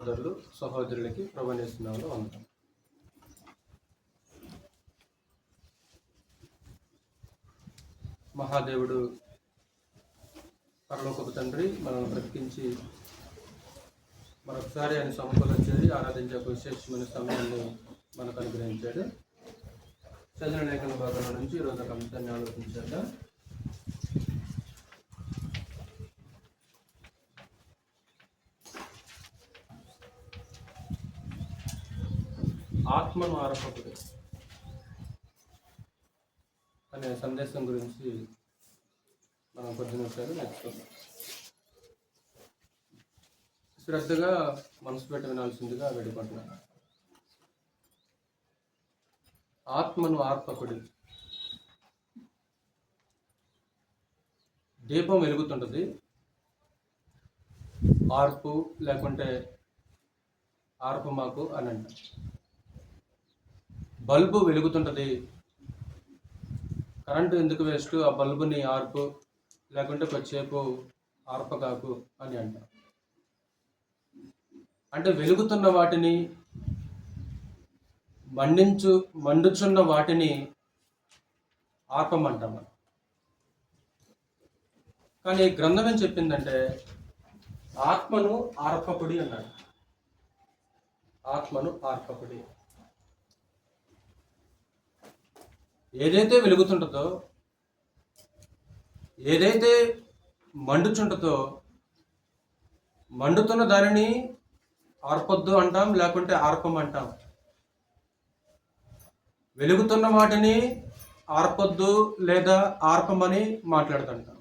సోదరులు సహోదరులకి ప్రభునేస్తున్నాను వందనం. మహాదేవుడు పరలోకపు తండ్రి మనల్ని బ్రతికించి మరొకసారి ఆయన సముఖంలో చేరి ఆరాధించే విశేషమైన సమయాన్ని మనకు అనుగ్రహించాడు. చదివిన లేఖన భాగంలో నుంచి ఈరోజు ఒక అంశాన్ని ఆలోచించాక ఆత్మను ఆరపకుడు అనే సందేశం గురించి మనం కొద్ది నిమిషాలు నేర్చుకుందాం. శ్రద్ధగా మనసు పెట్టి వినాల్సిందిగా వేడుకుంటున్నాను. ఆత్మను ఆర్పకుడి. దీపం వెలుగుతుంటుంది, ఆర్పు లేకుంటే ఆర్పమాకు అని అంట. బల్బు వెలుగుతుంటుంది, కరెంటు ఎందుకు వేస్ట్, ఆ బల్బుని ఆర్పు లేకుంటే కొద్దిసేపు ఆర్పకాకు అని అంట. అంటే వెలుగుతున్న వాటిని మండుచున్న వాటిని ఆర్పమంటాం. కానీ గ్రంథం ఏం చెప్పిందంటే ఆత్మను ఆర్పకుడి అన్నాడు. ఆత్మను ఆర్పకుడి. ఏదైతే వెలుగుతుంటుందో, ఏదైతే మండుచుంటుందో, మండుతున్న దానిని ఆర్పొద్దు అంటాం, లేకుంటే ఆర్పమంటాం. వెలుగుతున్న వాటిని ఆర్పొద్దు లేదా ఆర్పమని మాట్లాడుతుంటాం.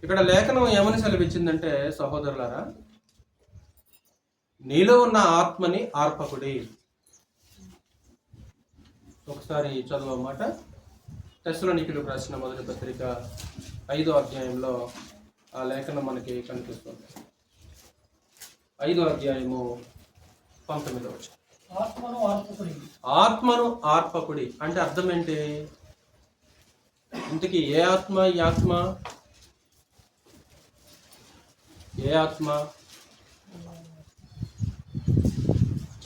ఇక్కడ లేఖనం ఏమని సెలవిచ్చిందంటే, సహోదరులారా, నీలో ఉన్న ఆత్మని ఆర్పకుడి. ఒకసారి చదవమాట. తెస్సలోనికీయులకు రాసిన మొదటి పత్రిక 5వ అధ్యాయంలో ఆ లేఖనం మనకి కనిపిస్తుంది. 5వ అధ్యాయము 19వ వచనం. ఆత్మను ఆర్పకుడి అంటే అర్థం ఏంటి? ఇంతకీ ఏ ఆత్మ? ఈ ఆత్మ ఏ ఆత్మ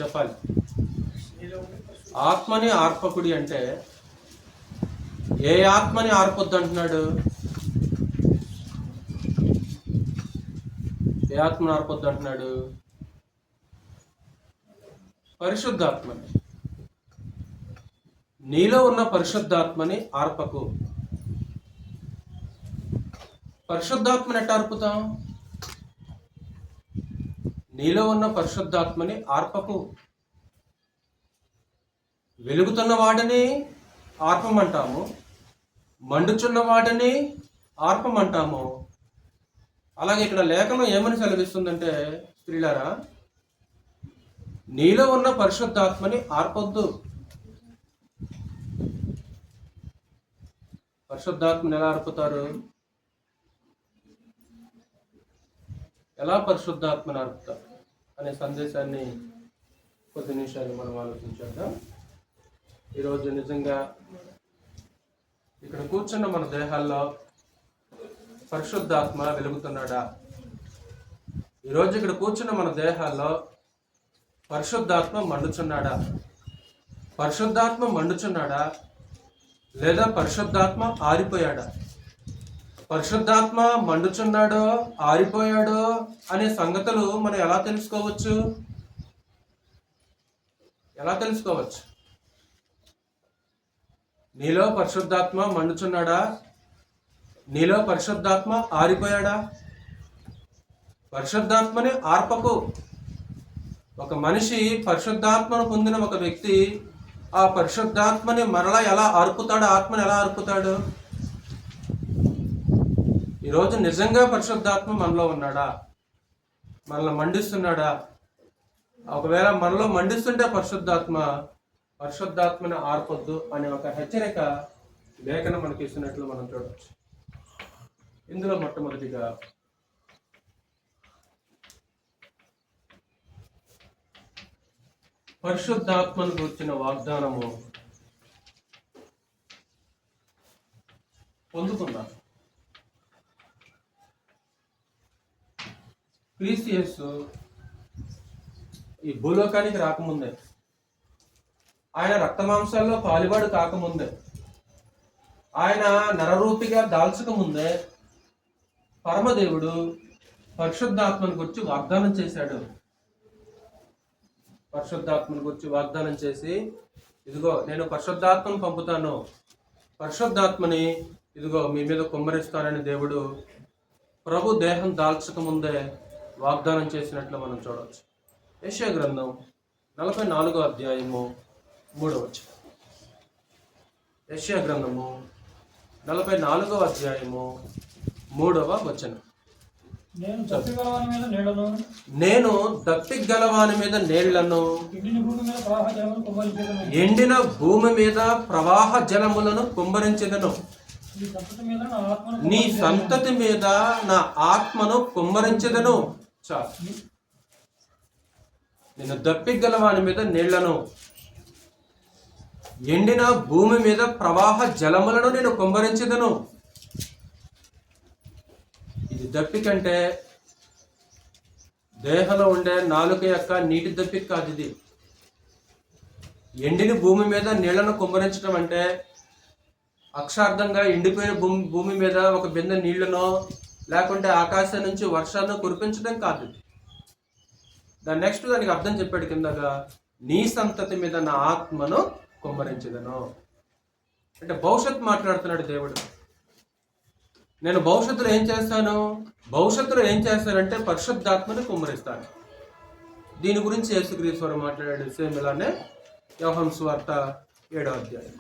చెప్పాలి. ఆత్మని ఆర్పకుడి అంటే ఏ ఆత్మని ఆర్పొద్దు అంటున్నాడు? ఏ ఆత్మని ఆర్పొద్దు అంటున్నాడు? పరిశుద్ధాత్మని. నీలో ఉన్న పరిశుద్ధాత్మని ఆర్పకు. పరిశుద్ధాత్మని ఎట్ట ఆర్పుతాం? నీలో ఉన్న పరిశుద్ధాత్మని ఆర్పకు. వెలుగుతున్న వాటిని ఆర్పమంటాము, మండుచున్న వాటిని ఆర్పమంటాము. అలాగే ఇక్కడ లేఖనం ఏమని సెలవిస్తుందంటే, స్త్రీలారా, నీలో ఉన్న పరిశుద్ధాత్మని ఆర్పొద్దు. పరిశుద్ధాత్మని ఎలా ఆర్పుతారు? ఎలా పరిశుద్ధాత్మని ఆర్పుతారు అనే సందేశాన్ని కొద్ది నిమిషాలు మనం ఆలోచించాక, ఈరోజు నిజంగా ఇక్కడ కూర్చున్న మన దేహాల్లో పరిశుద్ధాత్మ వెలుగుతున్నాడా? ఈరోజు ఇక్కడ కూర్చున్న మన దేహాల్లో పరిశుద్ధాత్మ మండుచున్నాడా? పరిశుద్ధాత్మ మండుచున్నాడా లేదా పరిశుద్ధాత్మ ఆరిపోయాడా? పరిశుద్ధాత్మ మండుచున్నాడో ఆరిపోయాడో అనే సంగతులు మనం ఎలా తెలుసుకోవచ్చు? ఎలా తెలుసుకోవచ్చు? నీలో పరిశుద్ధాత్మ మండుచున్నాడా? నీలో పరిశుద్ధాత్మ ఆరిపోయాడా? పరిశుద్ధాత్మని ఆర్పకు. ఒక మనిషి పరిశుద్ధాత్మను పొందిన ఒక వ్యక్తి ఆ పరిశుద్ధాత్మని మరలా ఎలా ఆర్పుతాడు? ఆత్మని ఎలా ఆర్పుతాడు? ఈరోజు నిజంగా పరిశుద్ధాత్మ మనలో ఉన్నాడా? మనల్ని మండిస్తున్నాడా? ఒకవేళ మనలో మండిస్తుంటే పరిశుద్ధాత్మని ఆర్పొద్దు అనే ఒక హెచ్చరిక లేఖనం మనకి ఇస్తున్నట్లు మనం చూడవచ్చు. ఇందులో మొట్టమొదటిగా పరిశుద్ధాత్మను గురించిన వాగ్దానము పొందుకున్నారు. క్రీస్తు యేసు ఈ భూలోకానికి రాకముందే, ఆయన రక్తమాంసాల్లో పాలుబాడు కాకముందే, ఆయన నరరూపిగా దాల్చకముందే పరమదేవుడు పరిశుద్ధాత్మను గురించి వాగ్దానం చేశాడు. పరిశుద్ధాత్మను గురించి వాగ్దానం చేసి, ఇదిగో నేను పరిశుద్ధాత్మను పంపుతాను, పరిశుద్ధాత్మని ఇదిగో మీ మీద కుమ్మరిస్తానని దేవుడు ప్రభు దేహం దాల్చకముందే వాగ్దానం చేసినట్లు మనం చూడవచ్చు. యెషయా గ్రంథం 44వ అధ్యాయము 3వ వచనం. యెషయా గ్రంథము 44వ అధ్యాయము 3వ వచనం. నేను దప్పిగలవాని మీద నీళ్లను, ఎండిన భూమి మీద ప్రవాహ జలములను కుమ్మరించెదను. నీ సంతతి మీద నా ఆత్మను కుమ్మరించెదను. చాలు. నేను దప్పిగలవాని మీద నీళ్లను, ఎండిన భూమి మీద ప్రవాహ జలములను నేను కుమ్మరించెదను. ఇది దప్పికంటే దేహంలో ఉండే నాలుక యొక్క నీటి దప్పిక కాదు. ఇది ఎండిన భూమి మీద నీళ్లను కుమ్మరించడం అంటే అక్షార్థంగా ఎండిపోయిన భూమి మీద ఒక బిందె నీళ్లను లేకుంటే ఆకాశం నుంచి వర్షాలను కురిపించడం కాదు. దానికి అర్థం చెప్పాడు కిందగా, నీ సంతతి మీద నా ఆత్మను కుమ్మరించదను. అంటే భవిష్యత్తు మాట్లాడుతున్నాడు దేవుడు. నేను భవిష్యత్తులో ఏం చేస్తానంటే పరిశుద్ధాత్మను కుమ్మరిస్తాను. దీని గురించి యేసుక్రీస్తు వారు మాట్లాడాడు. సేమ్ ఇలానే యోహాను సువార్త 7వ అధ్యాయం.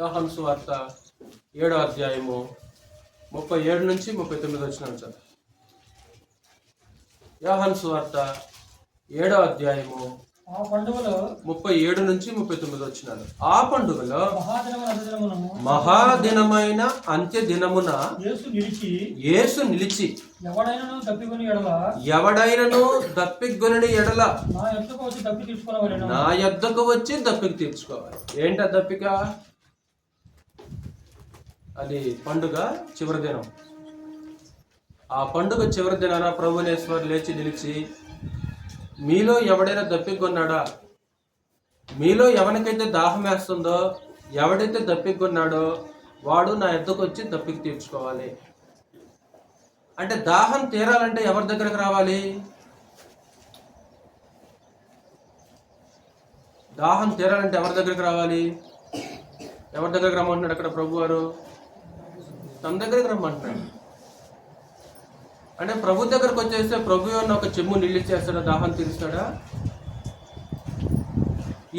యోహాను సువార్త 7వ అధ్యాయము 37 నుంచి 39 వచనాలు చదువు. యోహాను సువార్త 7వ అధ్యాయము 37 నుంచి 39 వచనాలు. ఆ పండుగలో మహాదినమైన అంత్య దినమున యేసు నిలిచి ఎవడైనను దప్పిగొని ఎడల నా యొద్దకు వచ్చి దప్పిక తీర్చుకోవాలి. ఏంటి ఆ దప్పిక? అది పండుగ చివరి దినం. ఆ పండుగ చివరి దినాన ప్రభునేశ్వరు లేచి నిలిచి, మీలో ఎవడైనా దప్పికొన్నాడా, మీలో ఎవరికైతే దాహం వేస్తుందో, ఎవడైతే దప్పికొన్నాడో వాడు నా ఎద్దకు వచ్చి దప్పిక తీర్చుకోవాలి. అంటే దాహం తీరాలంటే ఎవరి దగ్గరకు రావాలి? దాహం తీరాలంటే ఎవరి దగ్గరకు రావాలి? ఎవరి దగ్గరకు రమ్మంటున్నాడు అక్కడ ప్రభు వారు? తన దగ్గరికి రమ్మంటున్నాడు. అంటే ప్రభు దగ్గరకు వచ్చేస్తే ప్రభు అన్న ఒక చెమ్ము నీళ్ళు ఇచ్చేస్తాడా? దాహం తీరుస్తాడా?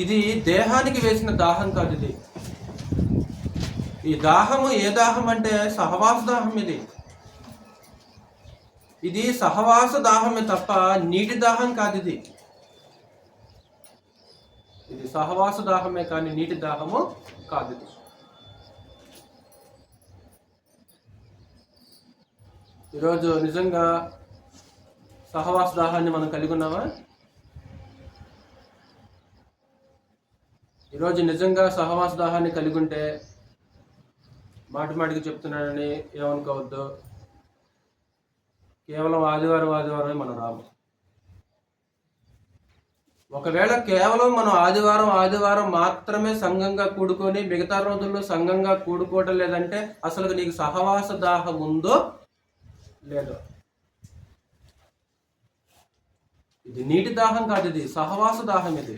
ఇది దేహానికి వేసిన దాహం కాదు. ఇది ఈ దాహము ఏ దాహం అంటే సహవాస దాహం. ఇది సహవాస దాహమే తప్ప నీటి దాహం కాదు. ఇది సహవాస దాహమే కానీ నీటి దాహము కాదు. ఈరోజు నిజంగా సహవాస దాహాన్ని మనం కలిగి ఉన్నామా? ఈరోజు నిజంగా సహవాస దాహాన్ని కలిగి ఉంటే, మాటిమాటికి చెప్తున్నానని ఏమనుకోవద్దు, కేవలం ఆదివారం మనం రాము. ఒకవేళ కేవలం మనం ఆదివారం మాత్రమే సంఘంగా కూడుకొని మిగతా రోజుల్లో సంఘంగా కూడుకోవడం లేదంటే అసలు నీకు సహవాస దాహం ఉందో లేదో. ఇది నీటి దాహం కాదు, ఇది సహవాస దాహం. ఇది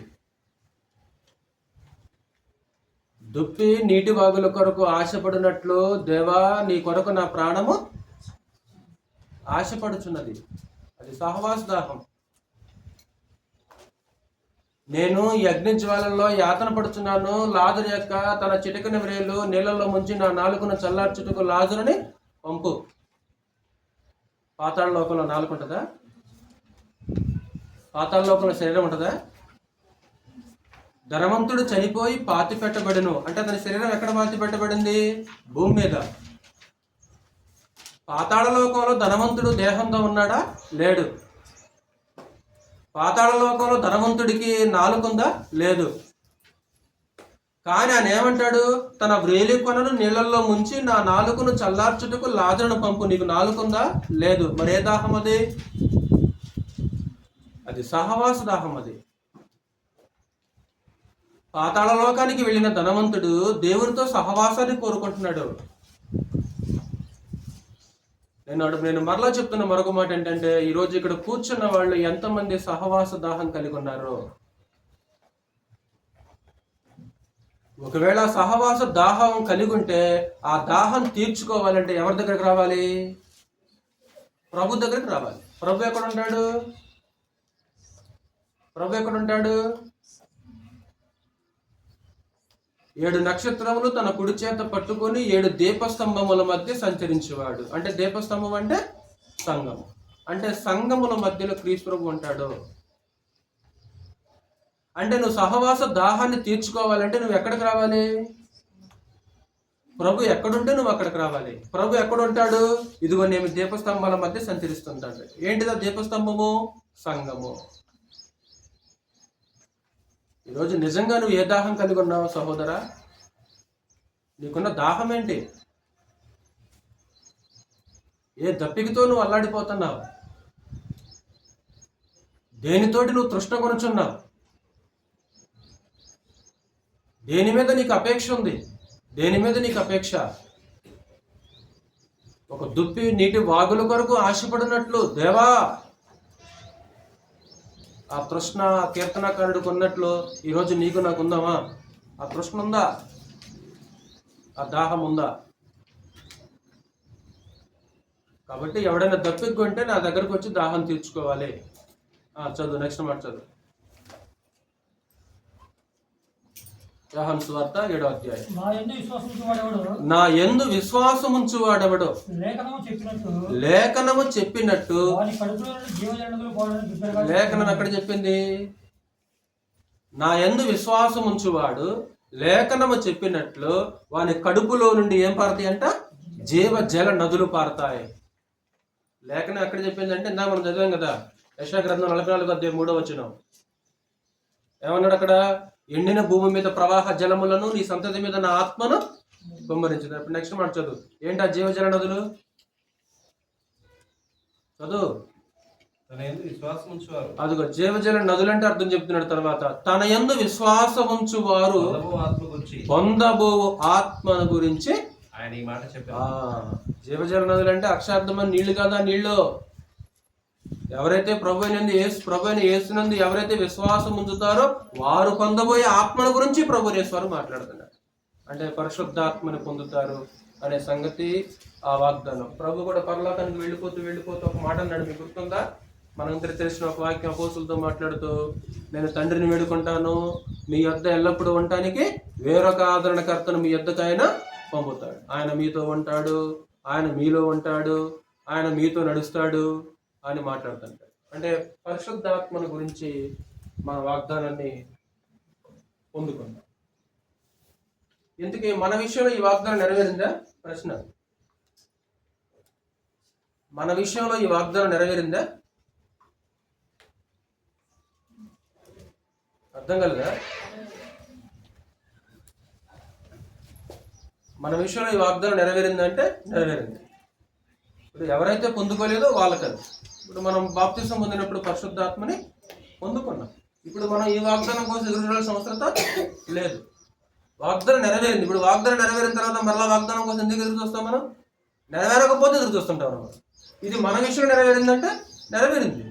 దుప్పి నీటి వాగుల కొరకు ఆశపడినట్లు దేవా నీ కొరకు నా ప్రాణము ఆశపడుచున్నది. అది సహవాస దాహం. నేను ఈ అగ్ని జ్వాలల్లో యాతన పడుచున్నాను. లాజరు యొక్క తన చిటికన వ్రేలు నీళ్ళల్లో ముంచి నా నాలుకను చల్లార్చుటకు లాజరుని పంపు. పాతాళ లోకంలో నాలుక ఉంటుందా? పాతాళ లోకంలో శరీరం ఉంటుందా? ధనవంతుడు చనిపోయి పాతి పెట్టబడును అంటే అతని శరీరం ఎక్కడ పాతి పెట్టబడింది? భూమి మీద. పాతాళ లోకంలో ధనవంతుడు దేహంతో ఉన్నాడా? లేడు. పాతాళ లోకంలో ధనవంతుడికి నాలుకుందా? లేదు. కానీ ఆయన ఏమంటాడు? తన వ్రేలి కొనను నీళ్లలో ముంచి నా నాలుకను చల్లార్చుటకు లాజరును పంపు. నీకు నాలుకుందా? లేదు. మరే దాహం అది? అది సహవాస దాహం. అది పాతాళ లోకానికి వెళ్ళిన ధనవంతుడు దేవునితో సహవాసాన్ని కోరుకుంటున్నాడు. నేను మరలా చెప్తున్న మరొక మాట ఏంటంటే, ఈరోజు ఇక్కడ కూర్చున్న వాళ్ళు ఎంతమంది సహవాస దాహం కలిగి ఉన్నారు? ఒకవేళ సహవాస దాహం కలిగి ఉంటే ఆ దాహం తీర్చుకోవాలంటే ఎవరి దగ్గరికి రావాలి? ప్రభు దగ్గరికి రావాలి. ప్రభు ఎక్కడ ఉంటాడు? ప్రభు ఎక్కడ ఉంటాడు? 7 నక్షత్రములు తన కుడి చేత పట్టుకొని 7 దీపస్తంభముల మధ్య సంచరించేవాడు. అంటే దీపస్తంభం అంటే సంఘం. అంటే సంఘముల మధ్యలో క్రీస్తు ప్రభు ఉంటాడు. అంటే నువ్వు సహవాస దాహాన్ని తీర్చుకోవాలంటే నువ్వు ఎక్కడికి రావాలి? ప్రభు ఎక్కడుంటే నువ్వు అక్కడికి రావాలి. ప్రభు ఎక్కడ ఉంటాడు? ఇదిగో నేను దీపస్తంభాల మధ్య సంచరిస్తుంటాడు. ఏంటిదా దీపస్తంభము? సంఘము. ఈరోజు నిజంగా నువ్వు ఏ దాహం కలిగి ఉన్నావు సహోదరా? నీకున్న దాహం ఏంటి? ఏ దప్పికతో నువ్వు అల్లాడిపోతున్నావు? దేనితోటి నువ్వు తృష్ణ కొనుచున్నావు? దేని మీద నీకు అపేక్ష ఉంది? దేని మీద నీకు అపేక్ష? ఒక దుప్పి నీటి వాగుల కొరకు ఆశపడినట్లు దేవా, ఆ తృష్ణ కీర్తనకారుడికి ఉన్నట్లు ఈరోజు నీకు నాకు ఉందామా? ఆ తృష్ణ ఉందా? ఆ దాహం ఉందా? కాబట్టి ఎవడైనా దప్పికొంటే నా దగ్గరకు వచ్చి దాహం తీర్చుకోవాలి. చదువు, నెక్స్ట్ మాట చదువు. యోహాను సువార్త 7వ అధ్యాయం. నా యందు విశ్వాసముంచువాడెవడో లేఖనము చెప్పినట్టు. లేఖనం ఎక్కడ చెప్పింది? నా యందు విశ్వాసముంచువాడు లేఖనము చెప్పినట్లు వాని కడుపులో నుండి ఏం పారుతాయి అంట? జీవ జల నదులు పారుతాయి. లేఖనం ఎక్కడ చెప్పిందంటే ఇందా మనం చదివాం కదా, యెషయా గ్రంథం 44వ అధ్యాయం 3వ వచనం. ఏమన్నాడు అక్కడ? ఎండిన భూమి మీద ప్రవాహ జలములను, నీ సంతతి మీద నా ఆత్మను కుమ్మరించింది. ఇప్పుడు నెక్స్ట్ మాట చదువు. ఏంటి ఆ జీవజల నదులు? చదువు. అదిగో జీవజల నదులు అంటే అర్థం చెప్తున్నాడు. తర్వాత తన యందు విశ్వాసం ఉంచువారు పొందబో ఆత్మను గురించి ఆయన ఈ మాట చెప్పారు. జీవజల నదులు అంటే అక్షరార్థమైన నీళ్లు కదా. నీళ్లు ఎవరైతే ప్రభువుని యేసునందు ఎవరైతే విశ్వాసం ఉంచుతారో వారు పొందబోయే ఆత్మల గురించి ప్రభువునేశ్వరు మాట్లాడుతున్నారు. అంటే పరిశుద్ధాత్మని పొందుతారు అనే సంగతి ఆ వాగ్దానం. ప్రభు కూడా పరలోకానికి వెళ్ళిపోతూ ఒక మాట అన్నాడు. మీకు గుర్తుందా? మనందరికి తెలిసిన ఒక వాక్యం అపోస్తులతో మాట్లాడుతూ, నేను తండ్రిని వేడుకుంటాను, మీ యొద్ద ఎల్లప్పుడూ ఉండటానికి వేరొక ఆదరణకర్తను మీ యొద్దకు ఆయన పంపుతాడు. ఆయన మీతో ఉంటాడు, ఆయన మీలో ఉంటాడు, ఆయన మీతో నడుస్తాడు అని మాట్లాడుతుంటాడు. అంటే పరిశుద్ధాత్మను గురించి మన వాగ్దానాన్ని పొందుకుందాం. ఇంతకీ మన విషయంలో ఈ వాగ్దానం నెరవేరిందా? ప్రశ్న. మన విషయంలో ఈ వాగ్దానం నెరవేరిందా? అర్థం కలదా? మన విషయంలో ఈ వాగ్దానం నెరవేరిందంటే నెరవేరింది. ఇప్పుడు ఎవరైతే పొందుకోలేదో వాళ్ళకది. ఇప్పుడు మనం బాప్తిసం పొందినప్పుడు పరిశుద్ధాత్మని పొందుకున్నాం. ఇప్పుడు మనం ఈ వాగ్దానం కోసం ఎదురు చూడాల్సిన అవసరం లేదు. వాగ్దానం నెరవేరింది. ఇప్పుడు వాగ్దానం నెరవేరిన తర్వాత మరలా వాగ్దానం కోసం ఎందుకు ఎదురు చూస్తాం? మనం నెరవేరకపోతే ఎదురు చూస్తుంటాం మనం. ఇది మన విషయంలో నెరవేరిందంటే నెరవేరింది.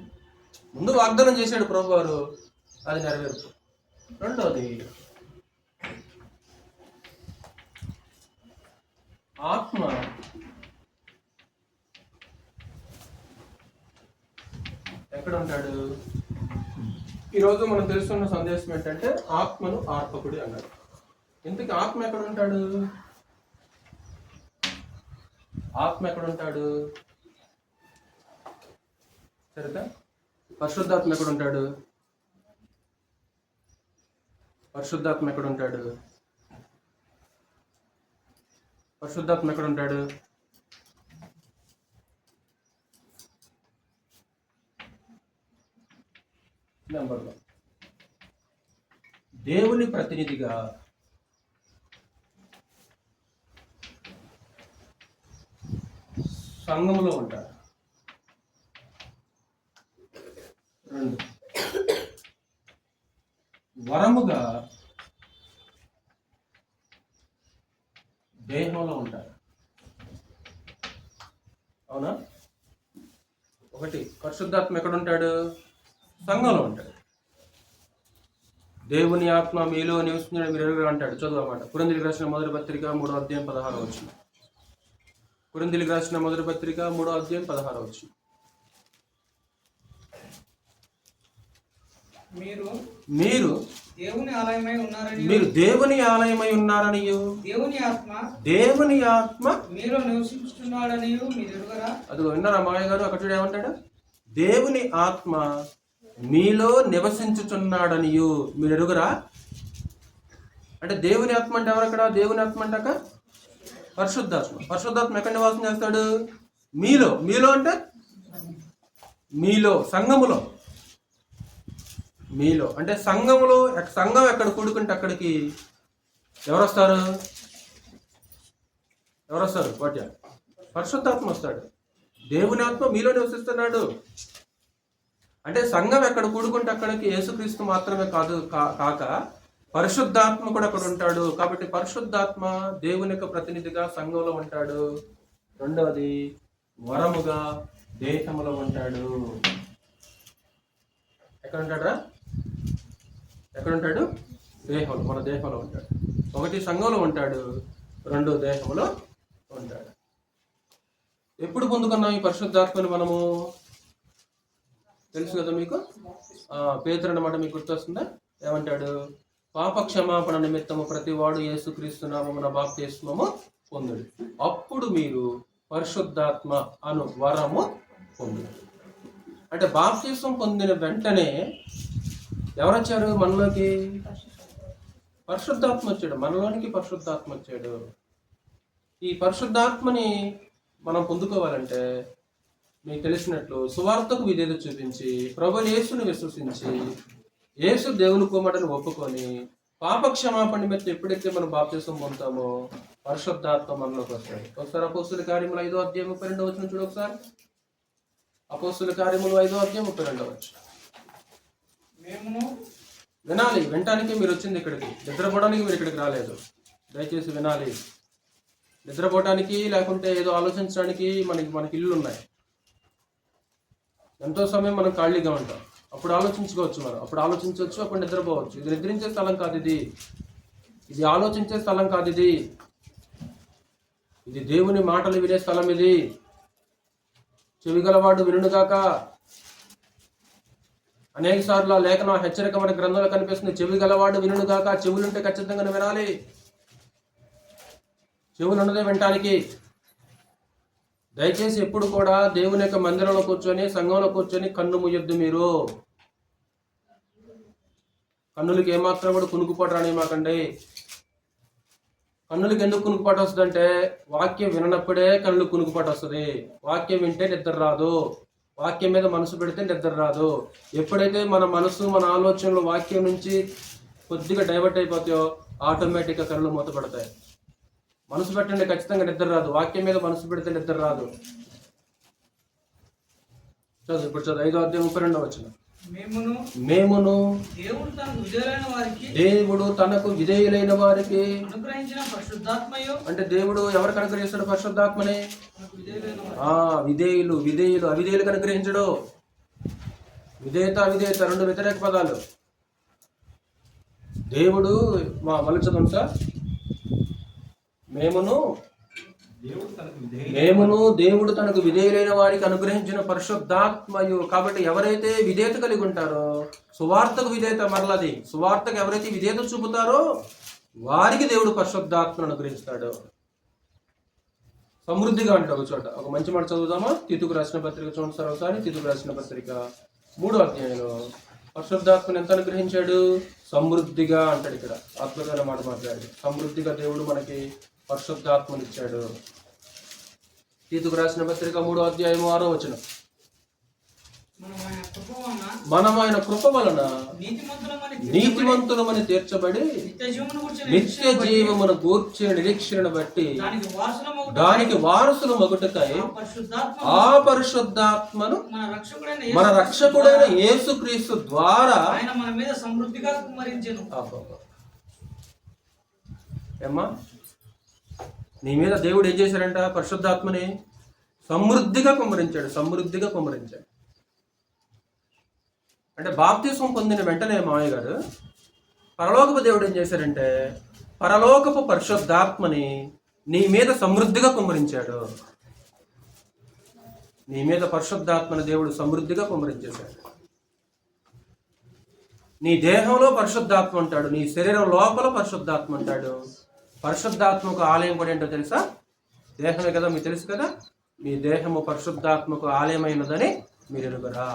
ముందు వాగ్దానం చేశాడు ప్రభు వారు, అది నెరవేరుతుంది. రెండోది, ఆత్మ ఎక్కడ ఉంటాడు? ఈరోజు మనం తెలుసుకున్న సందేశం ఏంటంటే ఆత్మను ఆర్పకుడి అన్నాడు. ఇంతకీ ఆత్మ ఎక్కడ ఉంటాడు? ఆత్మ ఎక్కడ ఉంటాడు? సరిగ్గా పరిశుద్ధాత్మ ఎక్కడ ఉంటాడు? పరిశుద్ధాత్మ ఎక్కడ ఉంటాడు? పరిశుద్ధాత్మ ఎక్కడ ఉంటాడు? నెంబర్ 1, దేవుని ప్రతినిధిగా సంఘములో ఉంటారు. 2, వరముగా దేహంలో ఉంటారు. అవునా? ఒకటి, పరిశుద్ధాత్మ ఎక్కడ ఉంటాడు? సంఘంలో ఉంటాడు. దేవుని ఆత్మ మీలో నివసించడం మీరు ఎరుగురు అంటాడు. చదువు అన్నమాట. కొరింథీయులకు రాసిన మొదటి పత్రిక 3వ అధ్యాయం 16వ వచనం. కొరింథీయులకు రాసిన మొదటి పత్రిక 3వ అధ్యాయం 16వ వచనం. మీరు దేవుని ఆలయమై ఉన్నారని, మీరు దేవుని ఆలయమై ఉన్నారని, దేవుని ఆత్మ మీలో నివసించుతున్నాడని మీరు ఎరుగరా? అదిగో విన్నారా మామయ్య గారు? అక్కడ చూడు ఏమంటాడు? దేవుని ఆత్మ మీలో నివసించుచున్నాడనియు మీరు ఎరుగురా? అంటే దేవుని ఆత్మ అంటే ఎవరు అక్కడ? దేవుని ఆత్మ అంటాక పరిశుద్ధాత్మ. పరిశుద్ధాత్మ ఎక్కడ నివాసం చేస్తాడు? మీలో. మీలో అంటే మీలో, సంఘములో. మీలో అంటే సంఘములో. సంఘం ఎక్కడ కూడుకుంటే అక్కడికి ఎవరు వస్తారు? వాట్య పరిశుద్ధాత్మ వస్తాడు. దేవుని ఆత్మ మీలో నివసిస్తున్నాడు. అంటే సంఘం ఎక్కడ కూడుకుంటే అక్కడికి యేసుక్రీస్తు మాత్రమే కాక పరిశుద్ధాత్మ కూడా అక్కడ ఉంటాడు. కాబట్టి పరిశుద్ధాత్మ దేవుని యొక్క ప్రతినిధిగా సంఘంలో ఉంటాడు. రెండవది, వరముగా దేహంలో ఉంటాడు. ఎక్కడ ఉంటాడా? ఎక్కడ ఉంటాడు? దేహంలో, మన దేహంలో ఉంటాడు. ఒకటి సంఘంలో ఉంటాడు, రెండు దేహంలో ఉంటాడు. ఎప్పుడు పొందుకున్నాం ఈ పరిశుద్ధాత్మని మనము? తెలుసు కదా మీకు. పేతురు అన్నమాట మీకు గుర్తొస్తుందా? ఏమంటాడు? పాప క్షమాపణ నిమిత్తము ప్రతివాడు యేసుక్రీస్తు నామమున బాప్తిస్మము పొందుడు, అప్పుడు మీరు పరిశుద్ధాత్మ అను వరము పొందుడు. అంటే బాప్తిస్మం పొందిన వెంటనే ఎవరొచ్చారు మనలోకి? పరిశుద్ధాత్మ వచ్చాడు. మనలోనికి పరిశుద్ధాత్మ వచ్చాడు. ఈ పరిశుద్ధాత్మని మనం పొందుకోవాలంటే మీకు తెలిసినట్లు సువార్తకు విధేయత చూపించి, ప్రభు యేసుని విశ్వసించి, యేసు దేవుని కుమారుడిని ఒప్పుకొని, పాప క్షమాపణ నిమిత్తం ఎప్పుడైతే మనం బాప్తిస్మం పొందుతామో పరిశుద్ధాత్మ మనలోకి వస్తాడు. ఒకసారి అపోస్తుల కార్యములు 5వ అధ్యాయం 32వ వచనం చూడు ఒకసారి. అపోస్తుల కార్యములు 5వ అధ్యాయం 32వ వచనం. వినాలి. వినటానికి మీరు వచ్చింది ఇక్కడికి, నిద్రపోవడానికి మీరు ఇక్కడికి రాలేదు. దయచేసి వినాలి. నిద్రపోవటానికి లేకుంటే ఏదో ఆలోచించడానికి మనకి ఇల్లు ఉన్నాయి. ఎంతో సమయం మనం ఖాళీగా ఉంటాం. అప్పుడు ఆలోచించుకోవచ్చు, అప్పుడు ఆలోచించవచ్చు, అప్పుడు నిద్రపోవచ్చు. ఇది నిద్రించే స్థలం కాదు, ఇది ఆలోచించే స్థలం కాదు, ఇది దేవుని మాటలు వినే స్థలం. ఇది చెవిగలవాడు వినుగాక. అనేక సార్లు ఆ లేఖనం హెచ్చరిక మన గ్రంథంలో కనిపిస్తుంది. చెవిగలవాడు వినుగాక. చెవులుంటే ఖచ్చితంగా వినాలి. చెవులు ఉన్నదే వినటానికి. దయచేసి ఎప్పుడు కూడా దేవుని యొక్క మందిరంలో కూర్చొని, సంఘంలో కూర్చొని కన్ను ముయ్యొద్దు. మీరు కన్నులకి ఏమాత్రం కూడా కునుకుపాటు రానివ్వకండి. కన్నులకి ఎందుకు కునుకుపాటు వస్తుంది అంటే, వాక్యం విననప్పుడే కన్నులు కునుకుపాటు వస్తుంది. వాక్యం వింటే నిద్ర రాదు. వాక్యం మీద మనసు పెడితే నిద్ర రాదు. ఎప్పుడైతే మన మనసు, మన ఆలోచనలు వాక్యం నుంచి కొద్దిగా డైవర్ట్ అయిపోతాయో ఆటోమేటిక్గా కళ్ళు మూతపడతాయి. మనసు పెట్టండి, ఖచ్చితంగా నిద్ర రాదు. వాక్యం మీద మనసు పెడితే నిద్ర రాదు. చదువు ఇప్పుడు చదువు 5వ అధ్యాయం 32వ వచనం. మేమును దేవుడు తనకు విధేయులైన వారికి అంటే దేవుడు ఎవరికి అనుగ్రహిస్తాడు పరిశుద్ధాత్మని? విధేయులు. అవిధేయులకు అనుగ్రహించడు. విధేయత అవిధేయత రెండు వ్యతిరేక పదాలు. దేవుడు మళ్ళీ చదువు సార్. మేమును దేవుడు తనకు విధేయులైన వారికి అనుగ్రహించిన పరిశుద్ధాత్మయు. కాబట్టి ఎవరైతే విధేయత కలిగి ఉంటారో, సువార్తకు విధేయత, మరలది సువార్తకు ఎవరైతే విధేయత చూపుతారో వారికి దేవుడు పరిశుద్ధాత్మను అనుగ్రహిస్తాడు సమృద్ధిగా. అంటే ఒక చోట ఒక మంచి మాట చదువుదామా? తీతుకు రాసిన పత్రిక చూడండి సార్ ఒకసారి. తీతుకు రాసిన పత్రిక 3వ అధ్యాయంలో పరిశుద్ధాత్మను ఎంత అనుగ్రహించాడు? సమృద్ధిగా అంటాడు. ఇక్కడ అద్భుతమైన మాట మాట్లాడాడు. సమృద్ధిగా దేవుడు మనకి పరిశుద్ధాత్మను ఇచ్చాడు. తీతుకు రాసిన పత్రిక 3వ అధ్యాయం 6వ వచనం. మనం ఆయన కృప వలన నీతిమంతులమని నీతిమంతులమని తీర్చబడి నిత్య జీవమును గురించి నిత్య జీవమును గూర్చే నిరీక్షణ బట్టి దానికి వారసులమగుట దానికి వారసులు మగుటకై పరిశుద్ధాత్మ ఆ పరిశుద్ధాత్మను మన రక్షకుడైన యేసుక్రీస్తు ద్వారా ఆయన మన మీద సమృద్ధిగా కుమ్మరించెను. అబ్బబ్బా. ఏమ్మా, నీ మీద దేవుడు ఏం చేశాడంట? పరిశుద్ధాత్మని సమృద్ధిగా కుమ్మరించాడు, సమృద్ధిగా కుమ్మరించాడు. అంటే బాప్తిస్మం పొందిన వెంటనే మామయ్య గారు పరలోకపు దేవుడు ఏం చేశాడంటే పరలోకపు పరిశుద్ధాత్మని నీ మీద సమృద్ధిగా కుమ్మరించాడు. నీ మీద పరిశుద్ధాత్మని దేవుడు సమృద్ధిగా కుమ్మరించేశాడు. నీ దేహంలో పరిశుద్ధాత్మ ఉంటాడు, నీ శరీరం లోపల పరిశుద్ధాత్మ ఉంటాడు. పరిశుద్ధాత్మకు ఆలయం కూడా ఏంటో తెలుసా? దేహమే కదా, మీకు తెలుసు కదా. మీ దేహము పరిశుద్ధాత్మకు ఆలయమైనదని మీరు ఎరుగరా?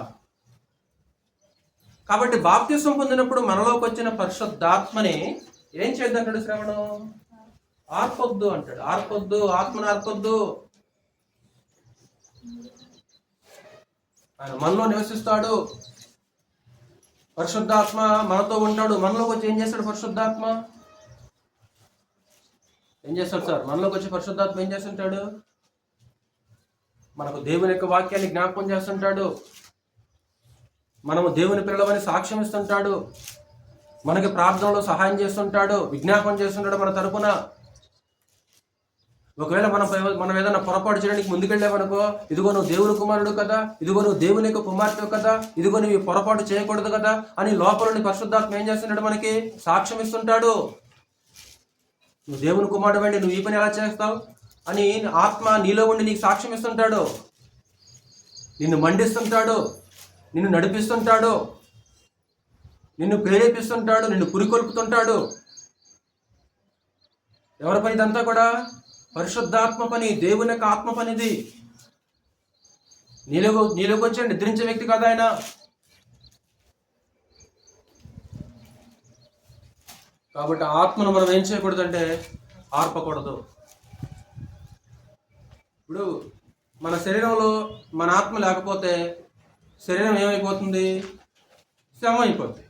కాబట్టి బాప్తిస్మం పొందినప్పుడు మనలోకి వచ్చిన పరిశుద్ధాత్మని ఏం చేద్దంటాడు శ్రవణం? ఆర్పొద్దు అంటాడు. ఆర్పొద్దు, ఆత్మను ఆర్పొద్దు. ఆయన మనలో నివసిస్తాడు. పరిశుద్ధాత్మ మనతో ఉంటాడు. మనలోకి వచ్చి ఏం చేస్తాడు పరిశుద్ధాత్మ? ఏం చేస్తాడు సార్? మనలోకి వచ్చి పరిశుద్ధాత్మ ఏం చేస్తుంటాడు? మనకు దేవుని యొక్క వాక్యాన్ని జ్ఞాపకం చేస్తుంటాడు. మనము దేవుని పిల్లలమని సాక్ష్యం ఇస్తుంటాడు. మనకి ప్రార్థనలో సహాయం చేస్తుంటాడు, విజ్ఞాపనం చేస్తుంటాడు మన తరపున. ఒకవేళ మనం ఏదైనా పొరపాటు చేయడానికి ముందుకెళ్ళామనుకో, ఇదిగో నువ్వు దేవుని కుమారుడు కదా, ఇదిగో నువ్వు దేవుని యొక్క కుమార్తె కదా, ఇదిగో నువ్వు పొరపాటు చేయకూడదు కదా అని లోపలని పరిశుద్ధాత్మ ఏం చేస్తున్నాడు? మనకి సాక్ష్యం ఇస్తుంటాడు. నువ్వు దేవుని కుమారుడు అండి, నువ్వు ఈ పని ఎలా చేస్తావు అని ఆత్మ నీలో ఉండి నీకు సాక్ష్యం ఇస్తుంటాడు. నిన్ను మండిస్తుంటాడు, నిన్ను నడిపిస్తుంటాడు, నిన్ను ప్రేరేపిస్తుంటాడు, నిన్ను పురికొల్పుతుంటాడు. ఎవరి పని ఇదంతా కూడా? పరిశుద్ధాత్మ పని, దేవుని యొక్క ఆత్మ పనిది. నీలోకి వచ్చి నిద్రించే వ్యక్తి కాదు ఆయన. కాబట్టి ఆత్మను మనం ఏం చేయకూడదంటే ఆర్పకూడదు. ఇప్పుడు మన శరీరంలో మన ఆత్మ లేకపోతే శరీరం ఏమైపోతుంది? శ్రమ అయిపోతుంది.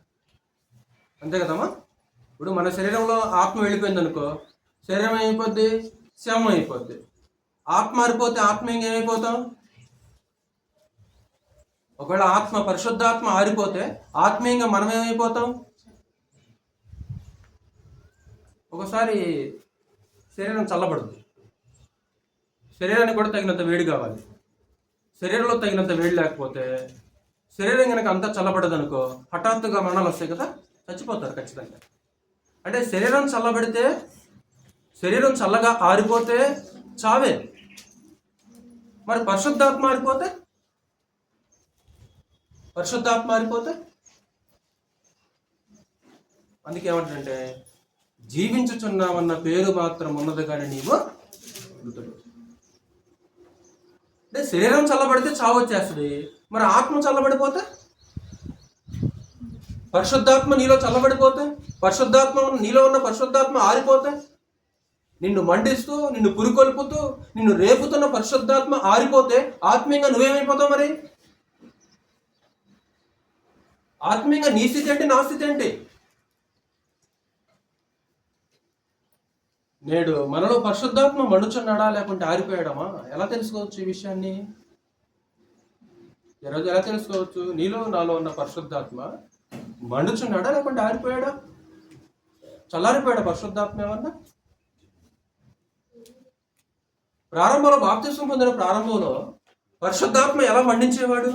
అంతే కదమ్మా? ఇప్పుడు మన శరీరంలో ఆత్మ వెళ్ళిపోయింది అనుకో, శరీరం ఏమైపోద్ది? శ్రమ అయిపోద్ది. ఆత్మ మారిపోతే ఆత్మీయంగా ఏమైపోతాం? ఒకవేళ ఆత్మ పరిశుద్ధాత్మ ఆరిపోతే ఆత్మీయంగా మనం ఏమైపోతాం? ఒకసారి శరీరం చల్లబడుతుంది. శరీరానికి కూడా తగినంత వేడి కావాలి. శరీరంలో తగినంత వేడి లేకపోతే శరీరం కనుక అంతా చల్లబడదు అనుకో, హఠాత్తుగా మరణాలు వస్తాయి కదా, చచ్చిపోతారు ఖచ్చితంగా. అంటే శరీరం చల్లబడితే, శరీరం చల్లగా ఆరిపోతే చావే. మరి పరిశుద్ధాత్మ ఆరిపోతే, అందుకే ఏమంటే జీవించుచున్నామన్న పేరు మాత్రం ఉన్నది కానీ నీవు మృతుడు. అంటే శరీరం చల్లబడితే చావు వచ్చేస్తుంది. మరి ఆత్మ చల్లబడిపోతే, పరిశుద్ధాత్మ నీలో చల్లబడిపోతే, నీలో ఉన్న పరిశుద్ధాత్మ ఆరిపోతే, నిన్ను మండిస్తూ, నిన్ను పురికొల్పుతూ, నిన్ను రేపుతున్న పరిశుద్ధాత్మ ఆరిపోతే ఆత్మీయంగా నువ్వేమైపోతావు? మరి ఆత్మీయంగా నీ స్థితి ఏంటి, నా స్థితి ఏంటి? నేడు మనలో పరిశుద్ధాత్మ మండుచున్నాడా లేకుంటే ఆరిపోయాడమా? ఎలా తెలుసుకోవచ్చు ఈ విషయాన్ని? ఈరోజు ఎలా తెలుసుకోవచ్చు? నీలో నాలో ఉన్న పరిశుద్ధాత్మ మండుచున్నాడా లేకుంటే ఆరిపోయాడా? చల్లారిపోయాడా పరిశుద్ధాత్మ ఏమన్నా? ప్రారంభంలో బాప్తిస్మం పొందిన ప్రారంభంలో పరిశుద్ధాత్మ ఎలా మండించేవాడు?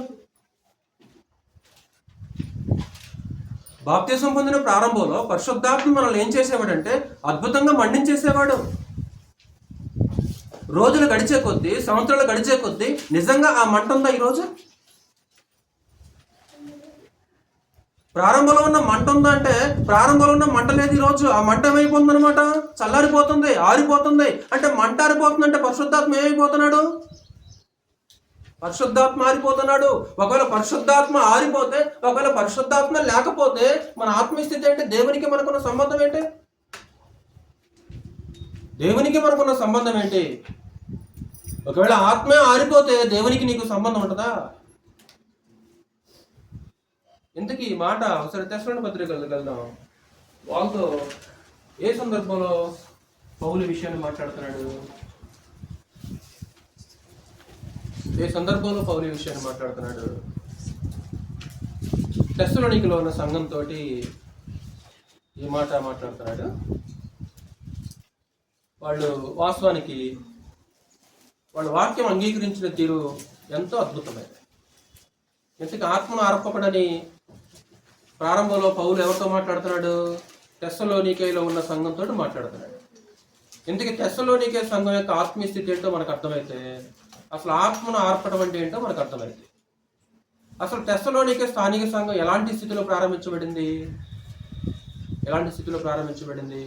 బాప్తిస్మం పొందిన ప్రారంభంలో పరిశుద్ధాత్మ మనల్ని ఏం చేసేవాడంటే అద్భుతంగా మండించేసేవాడు. రోజులు గడిచే కొద్దీ, సంవత్సరాలు గడిచే కొద్దీ నిజంగా ఆ మంట ఉందా ఈరోజు? ప్రారంభంలో ఉన్న మంట ఉందా అంటే ప్రారంభంలో ఉన్న మంట లేదు ఈరోజు. ఆ మంట ఏమైపోతుంది అనమాట? చల్లారిపోతుంది, ఆరిపోతుంది. అంటే మంట ఆరిపోతుందంటే పరిశుద్ధాత్మ ఏమైపోతున్నాడు? పరిశుద్ధాత్మ ఆరిపోతున్నాడు. ఒకవేళ పరిశుద్ధాత్మ ఆరిపోతే, ఒకవేళ పరిశుద్ధాత్మ లేకపోతే మన ఆత్మస్థితి ఏంటి? దేవునికి మనకున్న సంబంధం ఏంటి? ఒకవేళ ఆత్మ ఆరిపోతే దేవునికి నీకు సంబంధం ఉంటుందా? ఎందుకు ఈ మాట ఒకసారి తెస్సలోని పత్రికలకు వెళ్దాం. వాళ్ళతో ఏ సందర్భంలో పౌలు విషయాన్ని మాట్లాడుతున్నాడు? ఏ సందర్భంలో పౌలు విషయాన్ని మాట్లాడుతున్నాడు? తెస్సలోనికలో ఉన్న సంఘంతో ఈ మాట మాట్లాడుతున్నాడు. వాళ్ళు వాస్తవానికి వాళ్ళ వాక్యం అంగీకరించిన తీరు ఎంతో అద్భుతమైనది. ఇంతకు ఆత్మను ఆర్పబడని ప్రారంభంలో పౌలు ఎవరితో మాట్లాడుతున్నాడు? తెస్సలోనికేలో ఉన్న సంఘంతో మాట్లాడుతున్నాడు. ఇంతకీ తెస్సలోనికే సంఘం యొక్క ఆత్మీయ స్థితి ఏంటో మనకు అర్థమైతే అసలు ఆత్మను ఆర్పడం అంటే ఏంటో మనకు అర్థమైంది. అసలు తెస్సలోనికే స్థానిక సంఘం ఎలాంటి స్థితిలో ప్రారంభించబడింది? ఎలాంటి స్థితిలో ప్రారంభించబడింది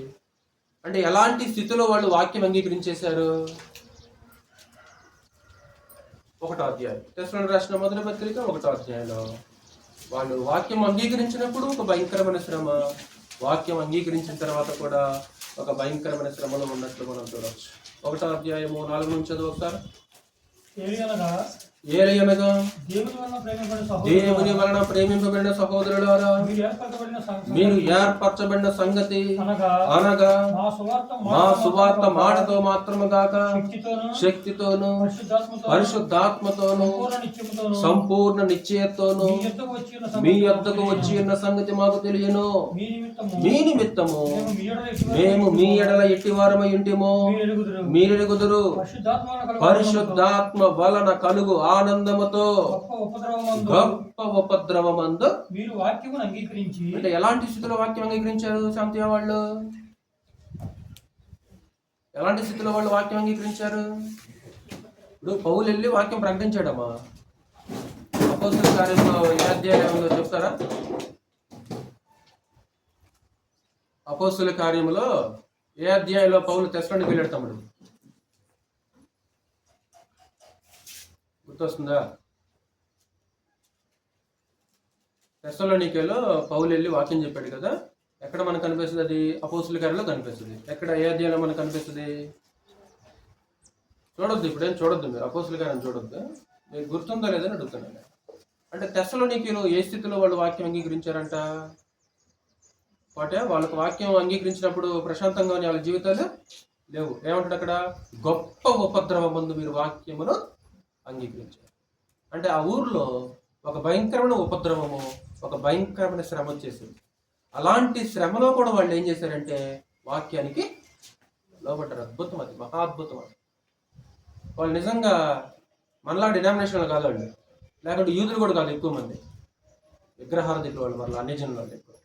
అంటే ఎలాంటి స్థితిలో వాళ్ళు వాక్యం అంగీకరించేశారు? 1వ అధ్యాయం, తెస్సలోనికి రాసిన మొదటి పత్రిక 1వ అధ్యాయంలో వాళ్ళు వాక్యం అంగీకరించినప్పుడు ఒక భయంకరమైన శ్రమ, వాక్యం అంగీకరించిన తర్వాత కూడా ఒక భయంకరమైన శ్రమలో ఉన్నట్లు మనం చూడవచ్చు. 1వ అధ్యాయము 4 నుంచి చదువు ఒకసారి. ఏలయనగా దేవుని వలన ప్రేమింపబడిన సహోదరులారా, మీరు ఏర్పరచబడిన సంగతి అనగా మా సువార్త మాటతో మాత్రము గాక శక్తితోను పరిశుద్ధాత్మతోను సంపూర్ణ నిశ్చయతోను మీ యొద్దకు వచ్చి ఉన్న సంగతి మాకు తెలియను. మీ నిమిత్తము మేము మీ ఎడల ఎట్టి వారమై ఉంటిమో మీరెరుగుదురు. పరిశుద్ధాత్మ వలన కలుగు ఆనందముతో గొప్ప ఉపద్రవమందు మీరు వాక్యమును అంగీకరించి. అంటే ఎలాంటి స్థితిలో వాక్యం అంగీకరించారు శాంతియా వాళ్ళు? ఎలాంటి స్థితిలో వాళ్ళు వాక్యం అంగీకరించారు? ఇప్పుడు పౌలు వెళ్ళి వాక్యం ప్రకటించాడమ్మా. అపోస్తలుల కార్యంలో ఏ అధ్యాయంలో చెప్తారా? అపోస్తలుల కార్యంలో ఏ అధ్యాయంలో పౌలు తెస్సలోనికి వెళ్ళాడు తమ్ముడు? గుర్తొస్తుందా? తెస్సలోనికేలో పౌలు వెళ్ళి వాక్యం చెప్పాడు కదా. ఎక్కడ మనకు కనిపిస్తుంది? అది అపోస్తలుల కార్యంలో కనిపిస్తుంది. ఎక్కడ ఏ అధ్యాయంలో మనకు కనిపిస్తుంది? చూడొద్దు, ఇప్పుడేం చూడొద్దు, మీరు అపోస్తలుల కార్యం చూడొద్దు. మీకు గుర్తుందా లేదని అడుగుతున్నాను. అంటే తెస్సలోనికేలో ఏ స్థితిలో వాళ్ళు వాక్యం అంగీకరించారంట? వాళ్ళకు వాక్యం అంగీకరించినప్పుడు ప్రశాంతంగా వాళ్ళ జీవితాలు లేవు. ఏమంటాడు అక్కడ? గొప్ప ఉపద్రవమందు మీరు వాక్యమును అంగీకరించారు. అంటే ఆ ఊర్లో ఒక భయంకరమైన ఉపద్రవము, ఒక భయంకరమైన శ్రమ వచ్చేసింది. అలాంటి శ్రమలో కూడా వాళ్ళు ఏం చేశారంటే వాక్యానికి లోబడ్డారు. అద్భుతం, అది మహా అద్భుతం. అది వాళ్ళు నిజంగా మనలా డినామినేషన్లు కాదండి, లేకుంటే యూదులు కూడా కాదు. ఎక్కువ మంది విగ్రహారాధికులు వాళ్ళు, మళ్ళీ అన్ని జనులు వాళ్ళు ఎక్కువ.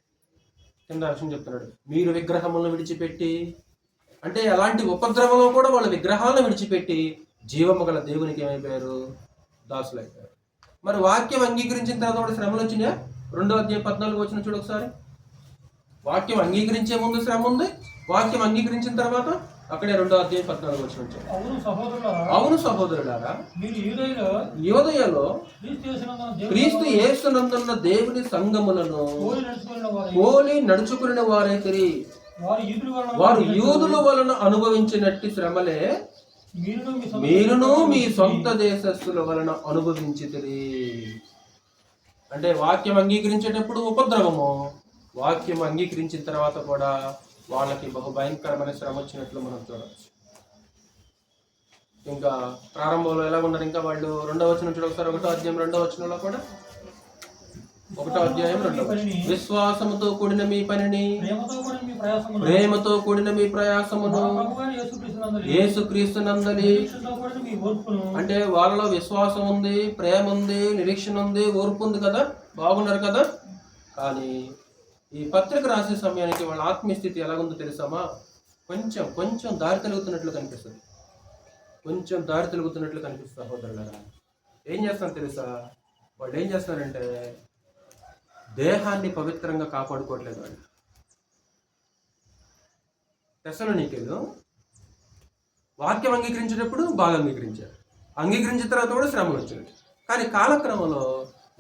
కింద విషయం చెప్తున్నాడు, మీరు విగ్రహములను విడిచిపెట్టి. అంటే అలాంటి ఉపద్రవంలో కూడా వాళ్ళు విగ్రహాలను విడిచిపెట్టి జీవము గల దేవునికి ఏమైపోయారు? దాసులు అయిపోయారు. మరి వాక్యం అంగీకరించిన తర్వాత కూడా శ్రమలు వచ్చినాయా? 2వ అధ్యాయం 14 వచ్చిన చూడు ఒకసారి. వాక్యం అంగీకరించే ముందు శ్రమ ఉంది, వాక్యం అంగీకరించిన తర్వాత అక్కడే 2వ అధ్యాయం 14 వచ్చిన. అవును సహోదరులారా, యోదయలో క్రీస్తు యేసునందున్న దేవుని సంఘములను పోలి నడుచుకున్న వారైతే వారు యూదుల వలన అనుభవించినట్టి శ్రమలే మీరును మీ సొంత దేశస్థుల వలన అనుభవించితిరి. అంటే వాక్యం అంగీకరించేటప్పుడు ఉపద్రవము, వాక్యం అంగీకరించిన తర్వాత కూడా వాళ్ళకి బహు భయంకరమైన శ్రమ వచ్చినట్లు మనం చూడవచ్చు. ఇంకా ప్రారంభంలో ఎలా ఉన్నారు? ఇంకా వాళ్ళు 2వ వచనం చూడ ఒకసారి. 1వ అధ్యాయం 2వ వచనంలో కూడా 1వ అధ్యాయం 2వ వచనం, విశ్వాసముతో కూడిన మీ పనిని ప్రేమతో కూడిన మీ ప్రయాసమును యేసుక్రీస్తునందలి. అంటే వాళ్ళలో విశ్వాసం ఉంది, ప్రేమ ఉంది, నిరీక్షణ ఉంది, ఓర్పు ఉంది కదా, బాగున్నారు కదా. కానీ ఈ పత్రిక రాసే సమయానికి వాళ్ళ ఆత్మీయ స్థితి ఎలాగుందో తెలుసామా? కొంచెం దారి తెలుగుతున్నట్లు కనిపిస్తుంది. కొంచెం దారి తెలుగుతున్నట్లు కనిపిస్తుంది సహోదరులారా. ఏం చేస్తాను తెలుసా? వాళ్ళు ఏం చేస్తారంటే దేహాన్ని పవిత్రంగా కాపాడుకోవట్లేదు. వాళ్ళు తెస్సలోనికేలో వాక్యం అంగీకరించేటప్పుడు బాగా అంగీకరించిన తర్వాత కూడా శ్రమలు వచ్చినాయి. కానీ కాలక్రమంలో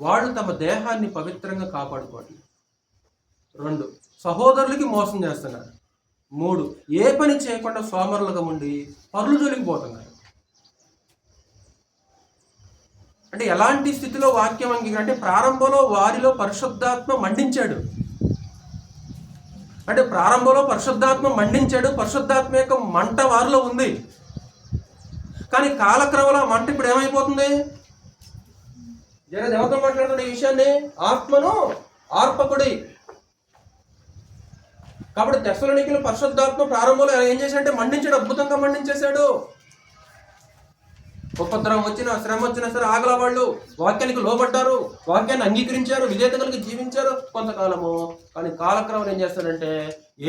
వాళ్ళు తమ దేహాన్ని పవిత్రంగా కాపాడుకోవట్లేదు. 2, సహోదరులకి మోసం చేస్తున్నారు. 3, ఏ పని చేయకుండా సోమరులుగా ఉండి పరుల జోలికి పోతున్నారు. అంటే ఎలాంటి స్థితిలో వాక్యం అంగీకరణ అంటే ప్రారంభంలో వారిలో పరిశుద్ధాత్మ మండించాడు. అంటే ప్రారంభంలో పరిశుద్ధాత్మ మండించాడు, పరిశుద్ధాత్మ యొక్క మంట వారిలో ఉంది. కానీ కాలక్రమంలో ఆ మంట ఇప్పుడు ఏమైపోతుంది? దేవత మాట్లాడుతున్న ఈ విషయాన్ని, ఆత్మను ఆర్పకుడి. కాబట్టి తెస్సలోనికీయులు పరిశుద్ధాత్మ ప్రారంభంలో ఏం చేశాడంటే మండించాడు, అద్భుతంగా మండించేశాడు. ఉపద్రవం వచ్చినా శ్రమ వచ్చినా సరే ఆగల వాళ్ళు వాక్యానికి లోబడ్డారు, వాక్యాన్ని అంగీకరించారు, విధేయత కలిగి జీవించారు కొంతకాలము. కానీ కాలక్రమం ఏం చేస్తాడంటే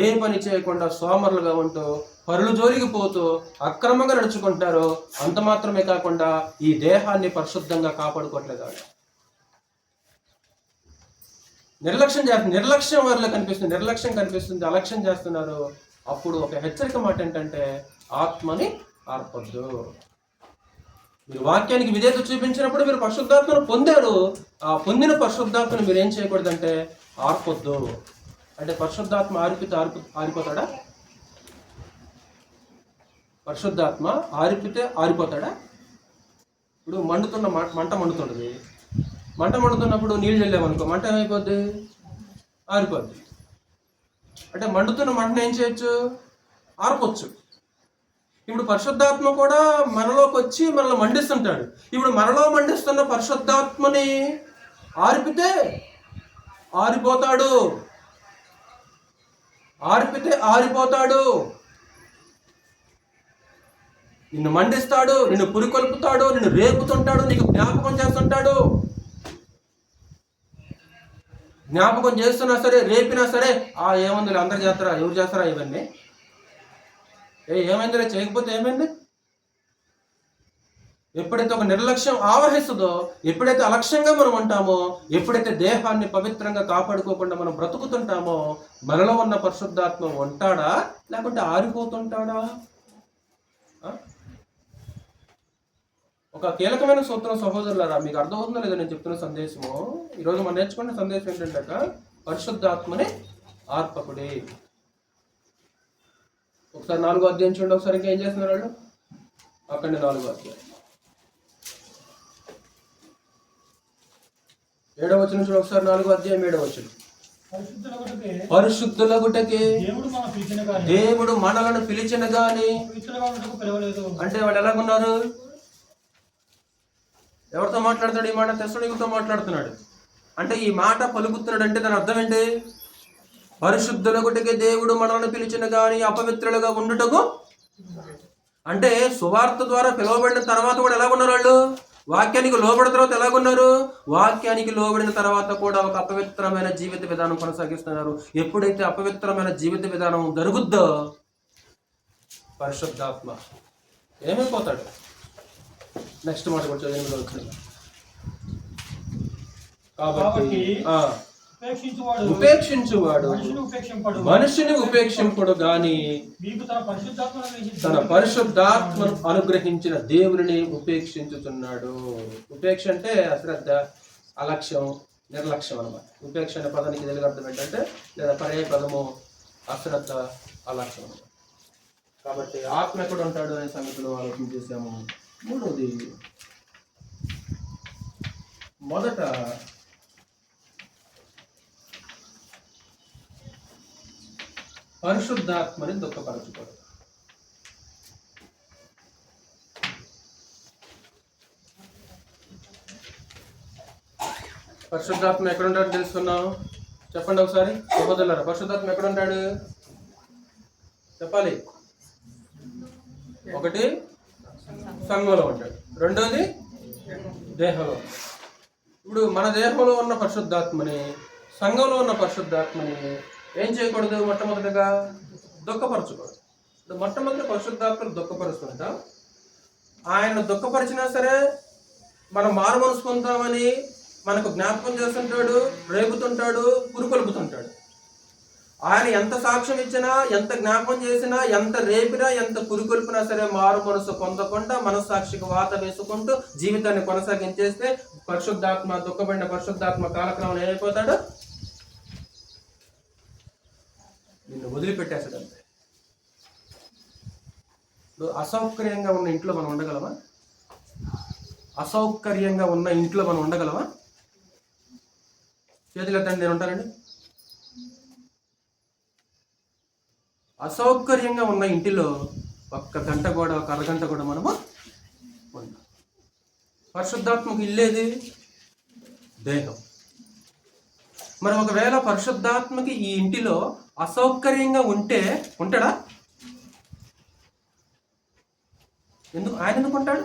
ఏ పని చేయకుండా సోమరులుగా ఉంటూ పరులు జోలికి పోతూ అక్రమంగా నడుచుకుంటారు. అంత మాత్రమే కాకుండా ఈ దేహాన్ని పరిశుద్ధంగా కాపాడుకోవట్లేదు వాళ్ళు. నిర్లక్ష్యం వారిలో కనిపిస్తుంది, నిర్లక్ష్యం కనిపిస్తుంది, అలక్ష్యం చేస్తున్నారు. అప్పుడు ఒక హెచ్చరిక మాట ఏంటంటే ఆత్మని ఆర్పొద్దు. మీరు వాక్యానికి విధేయత చూపించినప్పుడు మీరు పరిశుద్ధాత్మను పొందారు. ఆ పొందిన పరిశుద్ధాత్మను మీరు ఏం చేయకూడదంటే ఆర్పొద్దు. అంటే పరిశుద్ధాత్మ ఆరిపోతాడా? పరిశుద్ధాత్మ ఆరిపోతాడా? ఇప్పుడు మంట మండుతుండదు. మంట మండుతున్నప్పుడు నీళ్ళు చల్లామనుకో మంట ఏమైపోద్ది? ఆరిపోద్ది. అంటే మండుతున్న మంటను ఏం చేయొచ్చు? ఆర్పొచ్చు. ఇప్పుడు పరిశుద్ధాత్మ కూడా మనలోకి వచ్చి మనల్ని మండిస్తుంటాడు. ఇప్పుడు మనలో మండిస్తున్న పరిశుద్ధాత్మని ఆర్పితే ఆరిపోతాడు. నిన్ను మండిస్తాడు, నిన్ను పురికొల్పుతాడు, నిన్ను రేపుతుంటాడు, నీకు జ్ఞాపకం చేస్తుంటాడు. జ్ఞాపకం చేస్తున్నా సరే, రేపినా సరే, ఏముంది అందరు చేస్తారా, ఎవరు చేస్తారా ఇవన్నీ, ఏమైందిలే చేయకపోతే ఏమైంది. ఎప్పుడైతే ఒక నిర్లక్ష్యం ఆవహిస్తుందో, ఎప్పుడైతే అలక్ష్యంగా మనం ఉంటామో, ఎప్పుడైతే దేహాన్ని పవిత్రంగా కాపాడుకోకుండా మనం బ్రతుకుతుంటామో, మనలో ఉన్న పరిశుద్ధాత్మ ఉంటాడా లేకుంటే ఆరిపోతుంటాడా? ఒక కీలకమైన సూత్రం సహోదరులారా, మీకు అర్థమవుతుందో లేదో నేను చెప్తున్న సందేశము. ఈరోజు మనం నేర్చుకున్న సందేశం ఏంటంటే పరిశుద్ధాత్మని ఆర్పకుడి. ఒకసారి 4వ అధ్యాయం చూడండి. ఒకసారి ఇంకా ఏం చేస్తున్నారు వాళ్ళు? అక్కడ 4వ అధ్యాయం 7వ వచనం చూడండి. ఒకసారి 4వ అధ్యాయం 7వ వచనం. పరిశుద్ధులగుటకే దేవుడు మనలను పిలిచిన గాని. అంటే వాడు ఎలాగున్నారు? ఎవరితో మాట్లాడుతాడు? ఈ మాట తెస్సలోనికీయులతో మాట్లాడుతున్నాడు. అంటే ఈ మాట పలుకుతున్నాడు అంటే దాని అర్థం ఏంటి? పరిశుద్ధులగుటకే దేవుడు మనల్ని పిలిచిన గాని అపవిత్రులుగా ఉండుటకు. అంటే సువార్త ద్వారా పిలువబడిన తర్వాత కూడా ఎలాగున్నారు వాళ్ళు? వాక్యానికి లోబడిన తర్వాత ఎలాగున్నారు? వాక్యానికి లోబడిన తర్వాత కూడా ఒక అపవిత్రమైన జీవిత విధానం కొనసాగిస్తున్నారు. ఎప్పుడైతే అపవిత్రమైన జీవిత విధానం జరుగుద్దో పరిశుద్ధాత్మ ఏమైపోతాడు? నెక్స్ట్ మాట కూడా చదివి. కాబట్టి ఉపేక్షించువాడు మనిషిని ఉపేక్షింపడు గాని తన పరిశుద్ధాత్మను అనుగ్రహించిన దేవుని ఉపేక్షించుతున్నాడు. ఉపేక్ష అంటే అశ్రద్ధ, అలక్ష్యం, నిర్లక్ష్యం అన్నమాట. ఉపేక్ష అనే పదానికి తెలుగు అర్థం ఏంటంటే, లేదా పర్యాయ పదము అశ్రద్ధ, అలక్ష్యం అన్నమాట. కాబట్టి ఆత్మ ఎక్కడ ఉంటాడు అనే సంగతిలో ఆలోచన చేశాము. మూడవది, మొదట పరిశుద్ధాత్మని దుఃఖపరచుకోడు. పరిశుద్ధాత్మ ఎక్కడ ఉంటాడు తెలుసుకున్నాం? చెప్పండి ఒకసారి సహోదరులారా. పరిశుద్ధాత్మ ఎక్కడ ఉంటాడు చెప్పాలి. ఒకటి సంఘంలో ఉంటాడు, రెండోది దేహంలో. ఇప్పుడు మన దేహంలో ఉన్న పరిశుద్ధాత్మని, సంఘంలో ఉన్న పరిశుద్ధాత్మని ఏం చేయకూడదు? మొట్టమొదటిగా దుఃఖపరచకూడదు. మొట్టమొదటి పరిశుద్ధాత్మను దుఃఖపరుస్తుంటాం. ఆయన దుఃఖపరిచినా సరే మనం మారు మనసు పొందామని మనకు జ్ఞాపకం చేస్తుంటాడు, రేపుతుంటాడు, పురుకొల్పుతుంటాడు. ఆయన ఎంత సాక్ష్యం ఇచ్చినా, ఎంత జ్ఞాపకం చేసినా, ఎంత రేపినా, ఎంత పురుకొల్పినా సరే మారు మనసు పొందకుండా మనస్సాక్షికి వాత వేసుకుంటూ జీవితాన్ని కొనసాగించేస్తే పరిశుద్ధాత్మ, దుఃఖపడిన పరిశుద్ధాత్మ కాలక్రమం ఏమైపోతాడు? నిన్ను వదిలిపెట్టేస్తాడు అంతే. ఇప్పుడు అసౌకర్యంగా ఉన్న ఇంట్లో మనం ఉండగలమా? అసౌకర్యంగా ఉన్న ఇంట్లో మనం ఉండగలమా? చేతులు ఎత్తండి, నేను ఉంటానండి. అసౌకర్యంగా ఉన్న ఇంటిలో ఒక్క గంట కూడా, ఒక అరగంట కూడా మనము ఉండాలి. పరిశుద్ధాత్మకు ఇల్లేది దేహం. మరి ఒకవేళ పరిశుద్ధాత్మకి ఈ ఇంటిలో అసౌకర్యంగా ఉంటే ఉంటాడా? ఆయన ఎందుకు ఉంటాడు?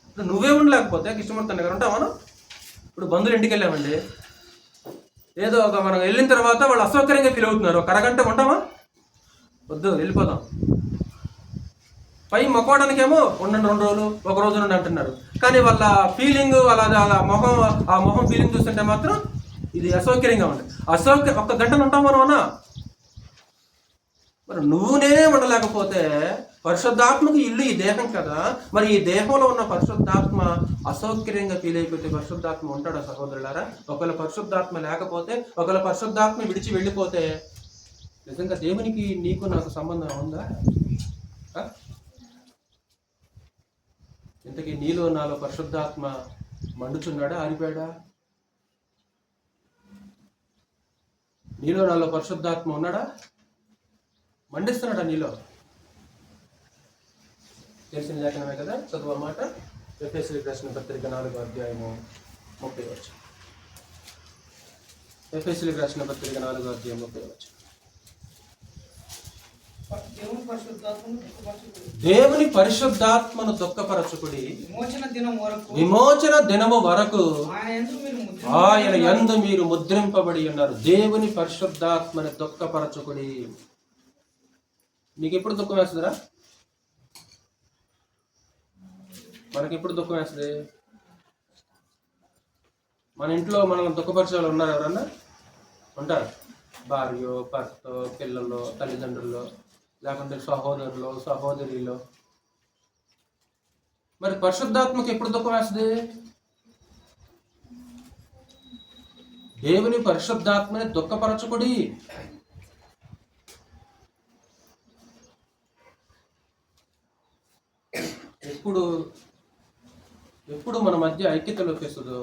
ఇప్పుడు నువ్వే ఉండలేకపోతే కృష్ణమూర్తి దగ్గర ఉంటావా? ఇప్పుడు బంధువులు ఇంటికి వెళ్ళామండి, ఏదో ఒక మనం వెళ్ళిన తర్వాత వాళ్ళు అసౌకర్యంగా ఫీల్ అవుతున్నారు, ఒక అరగంట ఉంటామా? వద్దు, వెళ్ళిపోదాం. పై మొక్కడానికేమో ఉండండి, 2 రోజులు, 1 రోజు నుండి అంటున్నారు. కానీ వాళ్ళ ఫీలింగ్, వాళ్ళ మొహం ఫీలింగ్ చూస్తుంటే మాత్రం ఇది అసౌకర్యంగా ఉంది. ఒక్క గంటను ఉంటాం మనం అన్నా. మరి నువ్వునే ఉండలేకపోతే పరిశుద్ధాత్మకు ఇల్లు ఈ దేహం కదా. మరి ఈ దేహంలో ఉన్న పరిశుద్ధాత్మ అసౌకర్యంగా ఫీల్ అయిపోతే పరిశుద్ధాత్మ ఉంటాడా సహోదరులారా? ఒకవేళ పరిశుద్ధాత్మ లేకపోతే, ఒకవేళ పరిశుద్ధాత్మ విడిచి వెళ్ళిపోతే నిజంగా దేవునికి నీకు నాకు సంబంధం ఉందా? ఇంతకీ నీలో నాలో పరిశుద్ధాత్మ మండుచున్నాడా, ఆరిపోయాడా? నీలో నాలో పరిశుద్ధాత్మ ఉన్నాడా, మండిస్తున్నాడా నీలో? తెలిసిన లేఖనమే కదా, చదువు అన్నమాట. ఎఫెసీయులకు రాసిన పత్రిక 4వ అధ్యాయము 30వ వచనం. ఎఫెసీయులకు రాసిన పత్రిక 4వ అధ్యాయం 30వ వచనం. దేవుని పరిశుద్ధాత్మను దుఃఖపరచుకుడి, విమోచన దినము వరకు ఆయన యందు మీరు ముద్రింపబడి ఉన్నారు. దేవుని పరిశుద్ధాత్మని దుఃఖపరచుకుడి. నీకు ఎప్పుడు దుఃఖం వేస్తుందిరా? మనకి ఎప్పుడు దుఃఖం వేస్తుంది? మన ఇంట్లో మనల్ని దుఃఖపరిచే వాళ్ళు ఉన్నారు ఎవరన్నా? ఉంటారు. భార్యో, భర్తో, పిల్లల్లో, తల్లిదండ్రుల్లో, లేకుంటే సహోదరులు, సహోదరిలో. మరి పరిశుద్ధాత్మకి ఎప్పుడు దుఃఖం వేస్తుంది? దేవుని పరిశుద్ధాత్మని దుఃఖపరచుకుడి. ఎప్పుడు మన మధ్య ఐక్యత లోపిస్తుందో,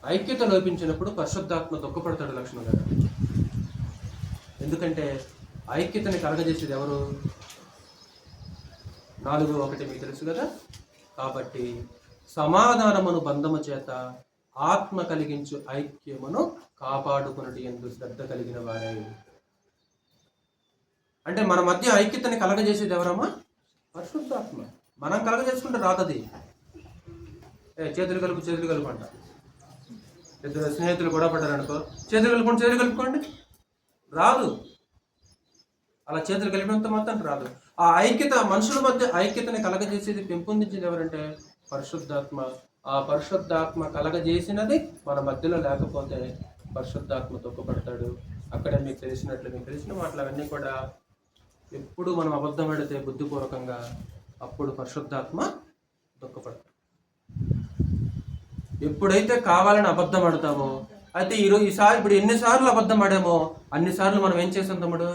ఐక్యత లోపించినప్పుడు పరిశుద్ధాత్మ దుఃఖపడతాడు లక్ష్మణ్ గారు. ఎందుకంటే ఐక్యతని కలగజేసేది ఎవరు? 4:1 మీకు తెలుసు కదా. కాబట్టి సమాధానమును బంధము చేత ఆత్మ కలిగించు ఐక్యమును కాపాడుకున్నటి యందు శ్రద్ధ కలిగిన వారే. అంటే మన మధ్య ఐక్యతని కలగజేసేది ఎవరమ్మా? పరిశుద్ధాత్మ. మనం కలగజేసుకుంటే రాదది. చేతులు కలుపు అంట. ఇద్దరు స్నేహితులు గొడవ పడ్డారు అనుకో, చేతులు కలుపుకోండి, రాదు. అలా చేతులు కలిపినంత మాత్రం రాదు. ఆ ఐక్యత, మనుషుల మధ్య ఐక్యతని కలగజేసేది, పెంపొందించేది ఎవరంటే పరిశుద్ధాత్మ. ఆ పరిశుద్ధాత్మ కలగజేసినది మన మధ్యలో లేకపోతే పరిశుద్ధాత్మ దుఃఖపడతాడు. అక్కడే మీకు తెలిసిన మాటలు అవన్నీ కూడా ఎప్పుడు మనం అబద్ధం ఆడితే బుద్ధిపూర్వకంగా, అప్పుడు పరిశుద్ధాత్మ దుఃఖపడతాడు. ఎప్పుడైతే కావాలని అబద్ధం ఆడతామో, అయితే ఈసారి ఇప్పుడు ఎన్నిసార్లు అబద్ధం ఆడామో అన్నిసార్లు మనం ఏం చేసాం తమ్ముడు?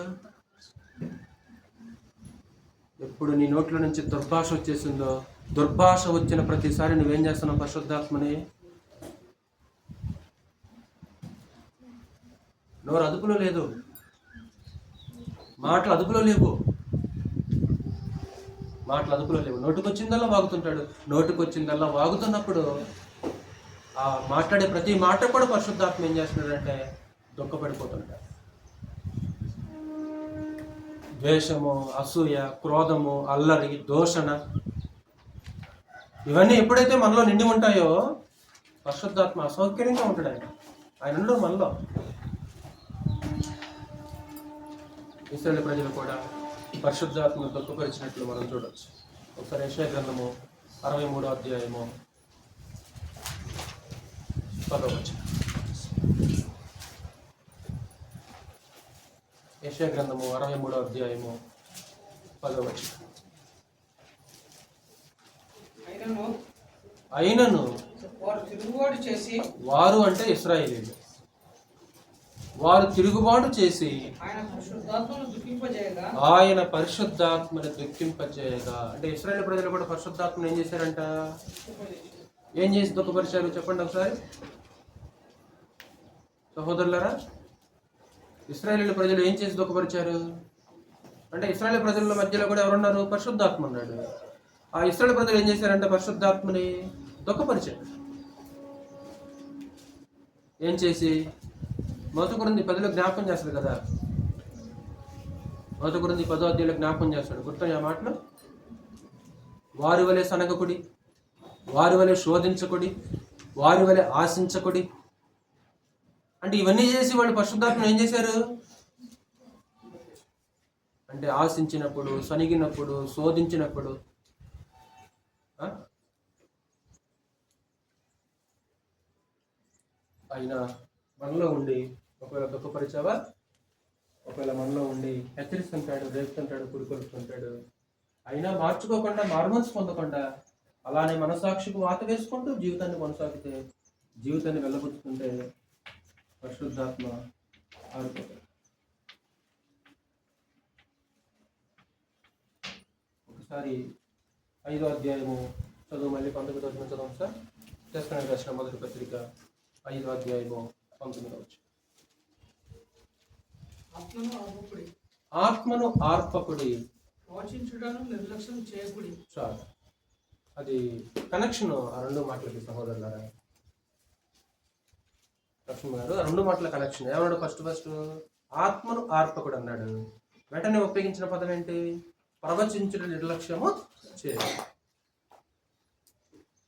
ఎప్పుడు నీ నోట్ల నుంచి దుర్భాష వచ్చేసిందో, దుర్భాష వచ్చిన ప్రతిసారి నువ్వేం చేస్తున్నావు? పరిశుద్ధాత్మని నోరు అదుపులో లేదు, మాటలు అదుపులో లేవు. నోటికొచ్చిందల్లా వాగుతుంటాడు. నోటికొచ్చిందల్లా వాగుతున్నప్పుడు ఆ మాట్లాడే ప్రతి మాట కూడా పరిశుద్ధాత్మ ఏం చేస్తున్నాడంటే దుఃఖపడిపోతుంటాడు. ద్వేషము, అసూయ, క్రోధము, అల్లరి, దూషణ, ఇవన్నీ ఎప్పుడైతే మనలో నిండి ఉంటాయో పరిశుద్ధాత్మ అసౌకర్యంగా ఉంటాడు. ఆయన మనలో. ఇశ్రాయేలు ప్రజలు కూడా పరిశుద్ధాత్మను దుఃఖపరిచినట్లు మనం చూడవచ్చు. ఒకసారి యెషయా గ్రంథము 63వ అధ్యాయము 10వ వచనం. యెషయా గ్రంథము 63వ అధ్యాయము 10వ వచనం. అయినను వారు తిరుగుబాటు చేసి, వారు అంటే ఇశ్రాయేలీయులు, వారు తిరుగుబాటు చేసి ఆయన పరిశుద్ధాత్మను దుఃఖింపజేయగా ఆయన పరిశుద్ధాత్మని దుఃఖింపచేయగా. అంటే ఇశ్రాయేలు ప్రజలు కూడా పరిశుద్ధాత్మను ఏం చేశారంట? ఏం చేసి దుఃఖపరిచారు చెప్పండి ఒకసారి సహోదరులారా. ఇశ్రాయేలు ప్రజలు ఏం చేసి దుఃఖపరిచారు అంటే, ఇశ్రాయేలు ప్రజల మధ్యలో కూడా ఎవరున్నారు? పరిశుద్ధాత్మ ఉన్నాడు. ఆ ఇశ్రాయేలు ప్రజలు ఏం చేశారంటే పరిశుద్ధాత్మని దుఃఖపరిచారు. ఏం చేసి? 1 కొరింథీ 10లో జ్ఞాపకం చేస్తాడు కదా. 1 కొరింథీ 10వ అధ్యాయంలో జ్ఞాపకం చేస్తాడు. గుర్తున్న ఆ మాటలు? వారి వలె సనగకుడి, వారి వలె శోధించకుడి, వారి వలె ఆశించకుడి. అంటే ఇవన్నీ చేసి వాళ్ళు పరిశుద్ధాత్మను ఏం చేశారు అంటే, ఆశించినప్పుడు, సనిగినప్పుడు, శోధించినప్పుడు. అయినా మనలో ఉండి ఒకవేళ దుఃఖపరిచావా, ఒకవేళ మనలో ఉండి హెచ్చరిస్తుంటాడు, రేపుతుంటాడు, పురుకొలుస్తుంటాడు, అయినా మార్చుకోకుండా, మారుమనసు పొందకుండా అలానే మనసాక్షికి వాత వేసుకుంటూ జీవితాన్ని కొనసాగితే, జీవితాన్ని వెళ్ళబుచ్చుకుంటే పరిశుద్ధాత్మ ఆడుకోతాడు. ఒకసారి 5వ అధ్యాయము చదువు, మళ్ళీ 19వ వచనం చదువు సార్. తెస్సలోనికీయులకు రాసిన మొదటి పత్రిక 5వ అధ్యాయము 19వ వచనం. ఆత్మను ఆర్పకుడి, ప్రవచించుటను నిర్లక్ష్యం చేయకుడి. చాలు. అది కనెక్షన్ ఆ రెండు మాటలకి సహోదరులారా. లక్ష్మణ్ గారు ఆ రెండు మాటల కనెక్షన్ ఏమన్నాడు? ఫస్ట్ ఆత్మను ఆర్పకుడు అన్నాడు. వెంటనే ఉపయోగించిన పదం ఏంటి? ప్రవచించుట నిర్లక్ష్యము చేయాలి.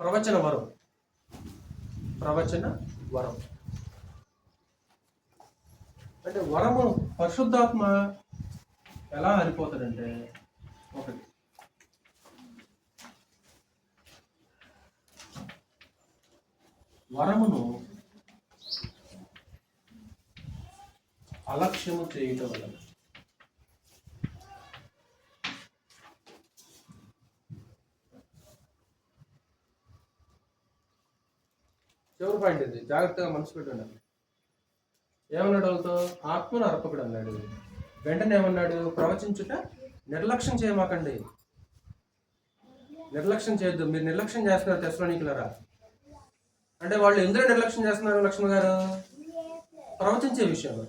ప్రవచన వరం, ప్రవచన వరం అంటే వరము పరిశుద్ధాత్మ ఎలా అరిపోతాడంటే, ఒకటి వరమును అలక్ష్యము చేయటం వలన. చివరి పాయింట్ ఇది, జాగ్రత్తగా మనసు పెట్టి ఉండాలి. ఏమన్నాడు వాళ్ళతో? ఆత్మను అర్పకుడు అన్నాడు. వెంటనే ఏమన్నాడు? ప్రవచించుట నిర్లక్ష్యం చేయమాకండి. నిర్లక్ష్యం చేయొద్దు. మీరు నిర్లక్ష్యం చేస్తున్నారు తెస్సలోనికీయులారా. అంటే వాళ్ళు ఎందులో నిర్లక్ష్యం చేస్తున్నారు లక్ష్మణ్ గారు? ప్రవచించే విషయంలో.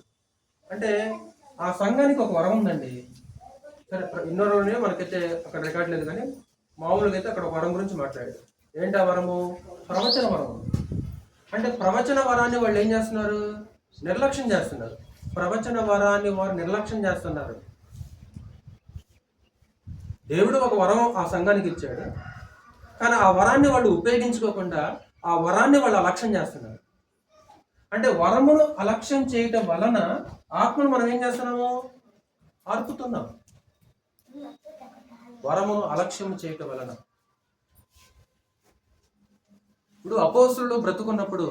అంటే ఆ సంఘానికి ఒక వరం ఉందండి. సరే, ఇన్నో రోజునే మనకైతే అక్కడ రికార్డ్ లేదు, కానీ మామూలుగా అయితే అక్కడ ఒక వరం గురించి మాట్లాడారు. ఏంటి ఆ వరము? ప్రవచన వరం. అంటే ప్రవచన వరాన్ని వాళ్ళు ఏం చేస్తున్నారు? నిర్లక్ష్యం చేస్తున్నారు. ప్రవచన వరాన్ని వారు నిర్లక్ష్యం చేస్తున్నారు. దేవుడు ఒక వరం ఆ సంఘానికి ఇచ్చాడు, కానీ ఆ వరాన్ని వాళ్ళు ఉపయోగించుకోకుండా ఆ వరాన్ని వాళ్ళు అలక్ష్యం చేస్తున్నారు. అంటే వరమును అలక్ష్యం చేయటం వలన ఆత్మను మనం ఏం చేస్తున్నాము? ఆర్పుతున్నాం. వరమును అలక్ష్యం చేయటం వలన. ఇప్పుడు అపోస్తులు బ్రతుకున్నప్పుడు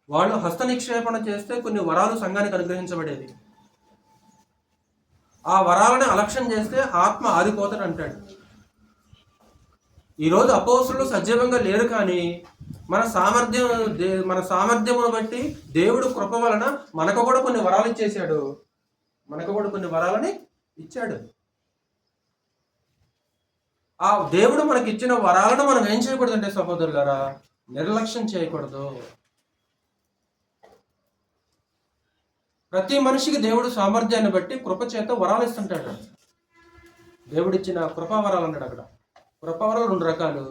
వాళ్ళు హస్త నిక్షేపణ చేస్తే కొన్ని వరాలు సంఘానికి అనుగ్రహించబడేవి. ఆ వరాలను అలక్ష్యం చేస్తే ఆత్మ ఆరిపోతాడు అంటాడు. ఈరోజు అపోస్తులు సజీవంగా లేరు, కానీ మన సామర్థ్యమును బట్టి దేవుడు కృప వలన మనకు కూడా కొన్ని వరాలు ఇచ్చేసాడు. మనకు కూడా కొన్ని వరాలని ఇచ్చాడు. ఆ దేవుడు మనకి ఇచ్చిన వరాలను మనం ఏం చేయకూడదు అంటే సహోదరులారా, నిర్లక్ష్యం చేయకూడదు. ప్రతి మనిషికి దేవుడు సామర్థ్యాన్ని బట్టి కృప చేత వరాలు ఇస్తుంటాడు. దేవుడిచ్చిన కృపావరాలు అన్నాడు అక్కడ. కృపావరాలు 2 రకాలు.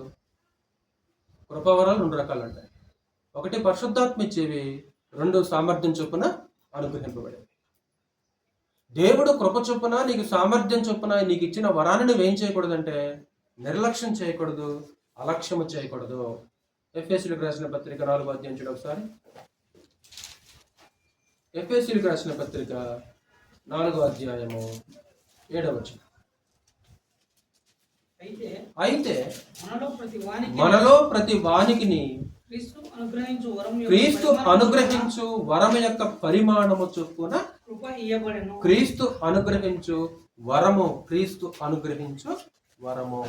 కృపావరాలు 2 రకాలు అంటాయి. ఒకటి పరిశుద్ధాత్మ ఇచ్చేవి, 2 సామర్థ్యం చొప్పున అనుగ్రహింపబడేవి. దేవుడు కృప చొప్పున నీకు సామర్థ్యం చొప్పున నీకు ఇచ్చిన వరాన్ని నువ్వేం చేయకూడదంటే నిర్లక్ష్యం చేయకూడదు, అలక్ష్యము చేయకూడదు. ఎఫెసీయులకు రాసిన పత్రిక 4వ అధ్యాయం చూడండి ఒకసారి. ఎఫెసీయులకు రాసిన పత్రిక 4వ అధ్యాయము 7వ వచనం. అయితే మనలో ప్రతి వానికిని క్రీస్తు అనుగ్రహించు వరము యొక్క పరిమాణము చొప్పున క్రీస్తు అనుగ్రహించు వరము, క్రీస్తు అనుగ్రహించు వరము.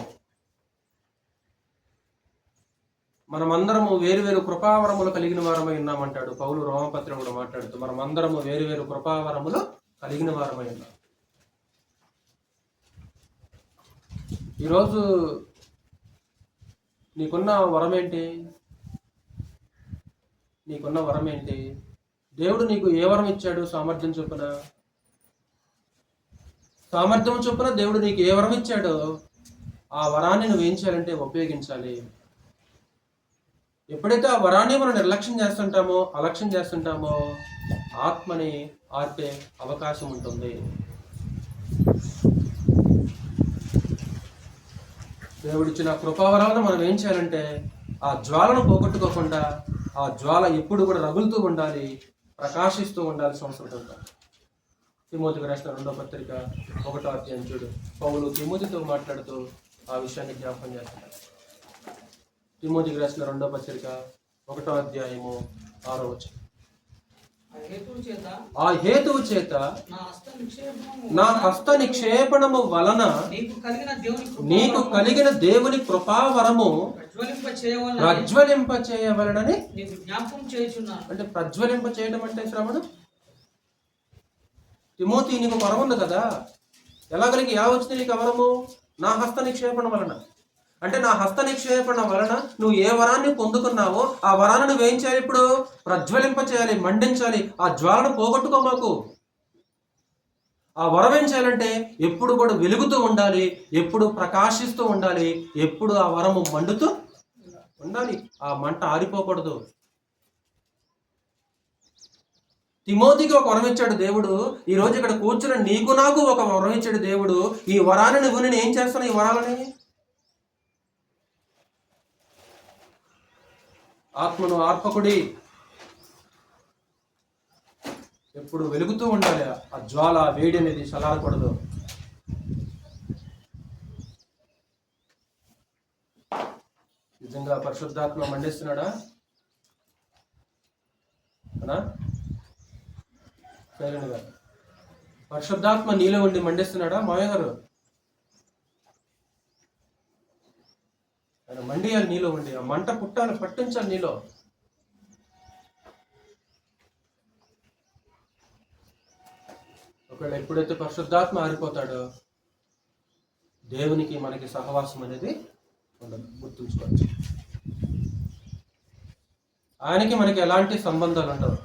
మనమందరము వేరువేరు కృపావరములు కలిగిన వారమై ఉన్నామంటాడు పౌలు రోమపత్రికలో మాట్లాడుతూ. మనమందరము వేరువేరు కృపావరములు కలిగిన వారమై ఉన్నాం. ఈరోజు నీకున్న వరం ఏంటి? నీకున్న వరం ఏంటి? దేవుడు నీకు ఏ వరం ఇచ్చాడు? సామర్థ్యం చొప్పున దేవుడు నీకు ఏ వరం ఇచ్చాడో ఆ వరాన్ని నువ్వేం చేయాలంటే ఉపయోగించాలి. ఎప్పుడైతే ఆ వరాన్ని మనం అలక్ష్యం చేస్తుంటామో ఆత్మని ఆర్పే అవకాశం ఉంటుంది. దేవుడిచ్చిన కృపావరాలను మనం ఏం చేయాలంటే ఆ జ్వాలను పోగొట్టుకోకుండా ఆ జ్వాల ఎప్పుడు కూడా రగులుతూ ఉండాలి, ప్రకాశిస్తూ ఉండాలి సంవత్సరంగా. తిమోతికి రాసిన 2వ పత్రిక 1వ అధ్యాయం చూడు. పౌలు తిమోతితో మాట్లాడుతూ ఆ విషయాన్ని జ్ఞాపకం చేస్తున్నాడు. తిమోతికి రాసిన 2వ పత్రిక 1వ అధ్యాయము 6వ వచనం. ఆ హేతువు చేత నా హస్త నిక్షేపణము వలన నీకు కలిగిన దేవుని కృపావరము ప్రజ్వలింప చేయవలనని అంటే ప్రజ్వలింప చేయడం అంటే శ్రవణం. తిమోతి నీకు వరం ఉంది కదా, ఎలా కలిగి వచ్చింది నీకు వరము? నా హస్త నిక్షేపణ వలన. అంటే నా హస్త నిక్షేపణ వలన నువ్వు ఏ వరాన్ని పొందుకున్నావో ఆ వరాన్ని నువ్వేం చేయాలి? ఇప్పుడు ప్రజ్వలింప చేయాలి, మండించాలి. ఆ జ్వాలను పోగొట్టుకో మాకు. ఆ వరం ఏం చేయాలంటే ఎప్పుడు కూడా వెలుగుతూ ఉండాలి, ఎప్పుడు ప్రకాశిస్తూ ఉండాలి, ఎప్పుడు ఆ వరము మండుతూ ఉండాలి. ఆ మంట ఆరిపోకూడదు. తిమోతికి ఒక వరం ఇచ్చాడు దేవుడు. ఈ రోజు ఇక్కడ కూర్చున్న నీకు నాకు ఒక వరం ఇచ్చాడు దేవుడు. ఈ వరాన్ని నువ్వు నేను ఏం చేస్తాను? ఈ వరాలని ఆత్మను ఆర్పకుడి, ఎప్పుడు వెలుగుతూ ఉండాలి. ఆ జ్వాల వేడి అనేది చల్లారకూడదు. నిజంగా పరిశుద్ధాత్మ మండిస్తున్నాడా? పరిశుద్ధాత్మ నీలో ఉండి మండిస్తున్నాడా మావయ్య గారు? ఆయన మండియాలి నీలో ఉండి. ఆ మంట పుట్టాలి, పట్టించాలి నీలో. ఒకవేళ ఎప్పుడైతే పరిశుద్ధాత్మ ఆరిపోతాడో దేవునికి మనకి సహవాసం అనేది ఉండదు. గుర్తుంచుకోవచ్చు. ఆయనకి మనకి ఎలాంటి సంబంధాలు ఉండవు.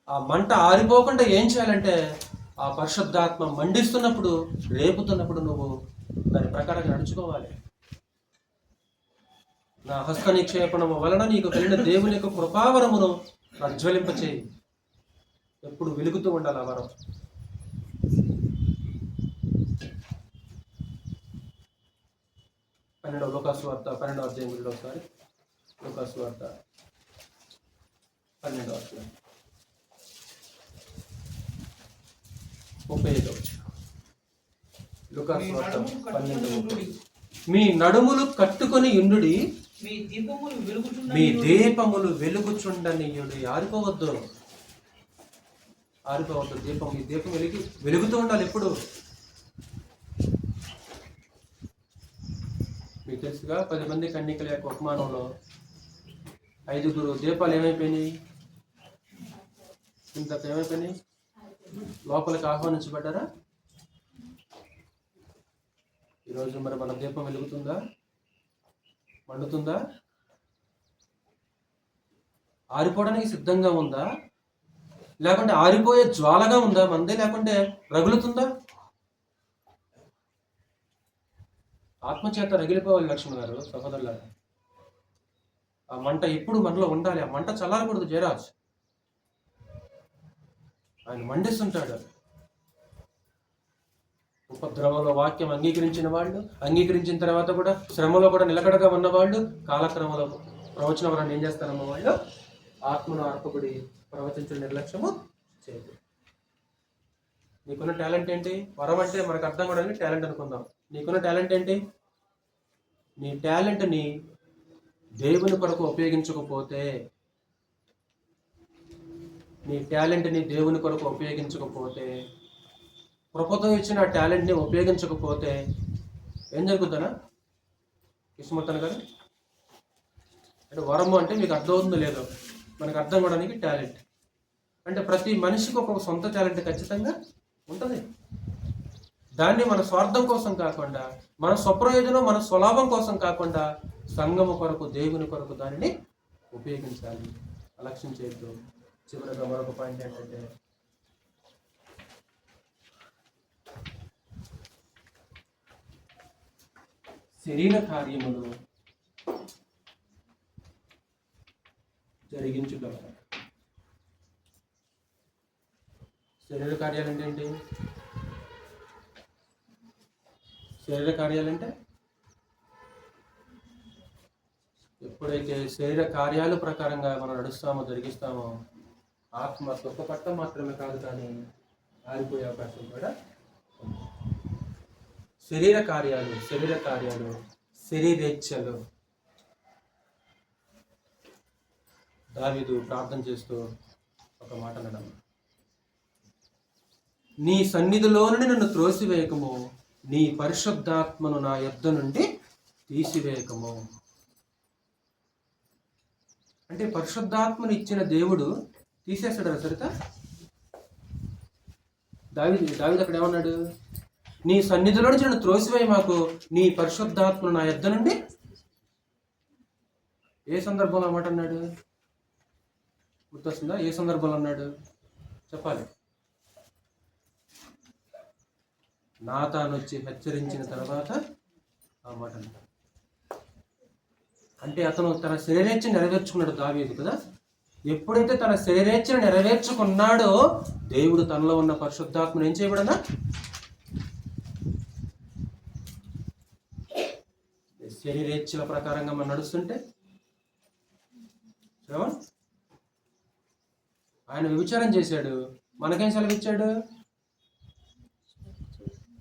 ఆ మంట ఆరిపోకుండా ఏం చేయాలంటే ఆ పరిశుద్ధాత్మ మండిస్తున్నప్పుడు, రేపుతున్నప్పుడు నువ్వు దాని ప్రకారంగా నడుచుకోవాలి. నా హస్త నిక్షేపణము వలన నీకు కలిగిన దేవుని యొక్క కృపావరమును ప్రజ్వలింపచేయి. ఎప్పుడు వెలుగుతూ ఉండాలి ఆ వరం. లూకాసు వార్త 12వ అధ్యాయం ఒకసారి. లూకాసు వార్త 12వ అధ్యాయం 35వ వచనం. లూకాసు వార్త 12. మీ నడుములు కట్టుకొని యుండుడి, మీ దీపములు వెలుగుచుండనియుడి. ఆరిపోవద్దు. దీపం, ఈ దీపం వెలుగుతూ ఉండాలి ఎప్పుడు. మీకు తెలుసుగా 10 మంది కన్యకల యొక్క ఉపమానంలో 5 దీపాలు ఏమైపోయినాయి? ఇంతకు ఏమైపోయినాయి? లోపలికి ఆహ్వానించబడ్డారా? ఈరోజు మరి మన దీపం వెలుగుతుందా? మండుతుందా? ఆరిపోవడానికి సిద్ధంగా ఉందా? లేకుంటే ఆరిపోయే జ్వాలగా ఉందా మందే? లేకుంటే రగులుతుందా? ఆత్మచేత రగిలిపోవాలి లక్ష్మణ్ గారు, సహోదరులారా. ఆ మంట ఎప్పుడు మనలో ఉండాలి. ఆ మంట చల్లారకూడదు. జయరాజ్ ఆయన మండిస్తుంటాడు. ఉపద్రవంలో వాక్యం అంగీకరించిన వాళ్ళు, అంగీకరించిన తర్వాత కూడా శ్రమలో కూడా నిలకడగా ఉన్నవాళ్ళు, కాలక్రమంలో ప్రవచన వరాన్ని ఏం చేస్తారన్న వాళ్ళు ఆత్మను ఆర్పకుడి, ప్రవచించడం నిర్లక్ష్యము చేయదు. నీకున్న టాలెంట్ ఏంటి? వరం అంటే మనకు అర్థం కూడా టాలెంట్ అనుకుందాం. నీకున్న టాలెంట్ ఏంటి? నీ టాలెంట్ని దేవుని కొరకు ఉపయోగించకపోతే, కృపతో ఇచ్చిన టాలెంట్ని ఉపయోగించకపోతే ఏం జరుగుతుందా? కిస్మత్ గారు అంటే వరము అంటే మీకు అర్థం అవుతుందో లేదో, మనకు అర్థం కావడానికి టాలెంట్. అంటే ప్రతి మనిషికి ఒక సొంత టాలెంట్ ఖచ్చితంగా ఉంటుంది. దాన్ని మన స్వార్థం కోసం కాకుండా, మన స్వప్రయోజనం, మన స్వలాభం కోసం కాకుండా సంఘము కొరకు, దేవుని కొరకు దానిని ఉపయోగించాలి. అలక్ష్యం చేయొద్దు. చివరిగా మరొక పాయింట్ ఏంటంటే, శరీర కార్యములు జరిగించుగలరు. శరీర కార్యాలంటే ఏంటి? శరీర కార్యాలంటే ఎప్పుడైతే శరీర కార్యాల ప్రకారంగా మనం నడుస్తామో, జరిగిస్తామో, ఆత్మ దుఃఖపట్టం మాత్రమే కాదు కానీ ఆరిపోయే అవకాశం కూడా ఉంది. శరీర కార్యాలు, శరీరేచ్ఛలు. దావీదు ప్రార్థన చేస్తూ ఒక మాట అన్నాడు, నీ సన్నిధిలో నుండి నన్ను త్రోసివేయకము, నీ పరిశుద్ధాత్మను నా యొద్ద నుండి తీసివేయకము. అంటే పరిశుద్ధాత్మను ఇచ్చిన దేవుడు తీసేస్తాడు సరిత. దావీదు అక్కడ ఏమన్నాడు? నీ సన్నిధిలో నుంచి నన్ను త్రోసివేయ మాకు, నీ పరిశుద్ధాత్మను నా యొద్ద నుండి. ఏ సందర్భంలో మాట అన్నాడు? గుర్తొస్తుందా? ఏ సందర్భంలో అన్నాడు చెప్పాలి. నాతాను వచ్చి హెచ్చరించిన తర్వాత ఆ మాట అన్నాడు. అంటే అతను తన శరీరేచ్ఛను నెరవేర్చుకున్నాడు దావీదు కదా. ఎప్పుడైతే తన శరీరేచ్ఛను నెరవేర్చుకున్నాడో దేవుడు తనలో ఉన్న పరిశుద్ధాత్మను ఏం చేయబడనా? శరీరేచ్ఛల ప్రకారంగా మనం నడుస్తుంటే ఆయన వ్యభిచారం చేశాడు, మనకేం సెలవిచ్చాడు?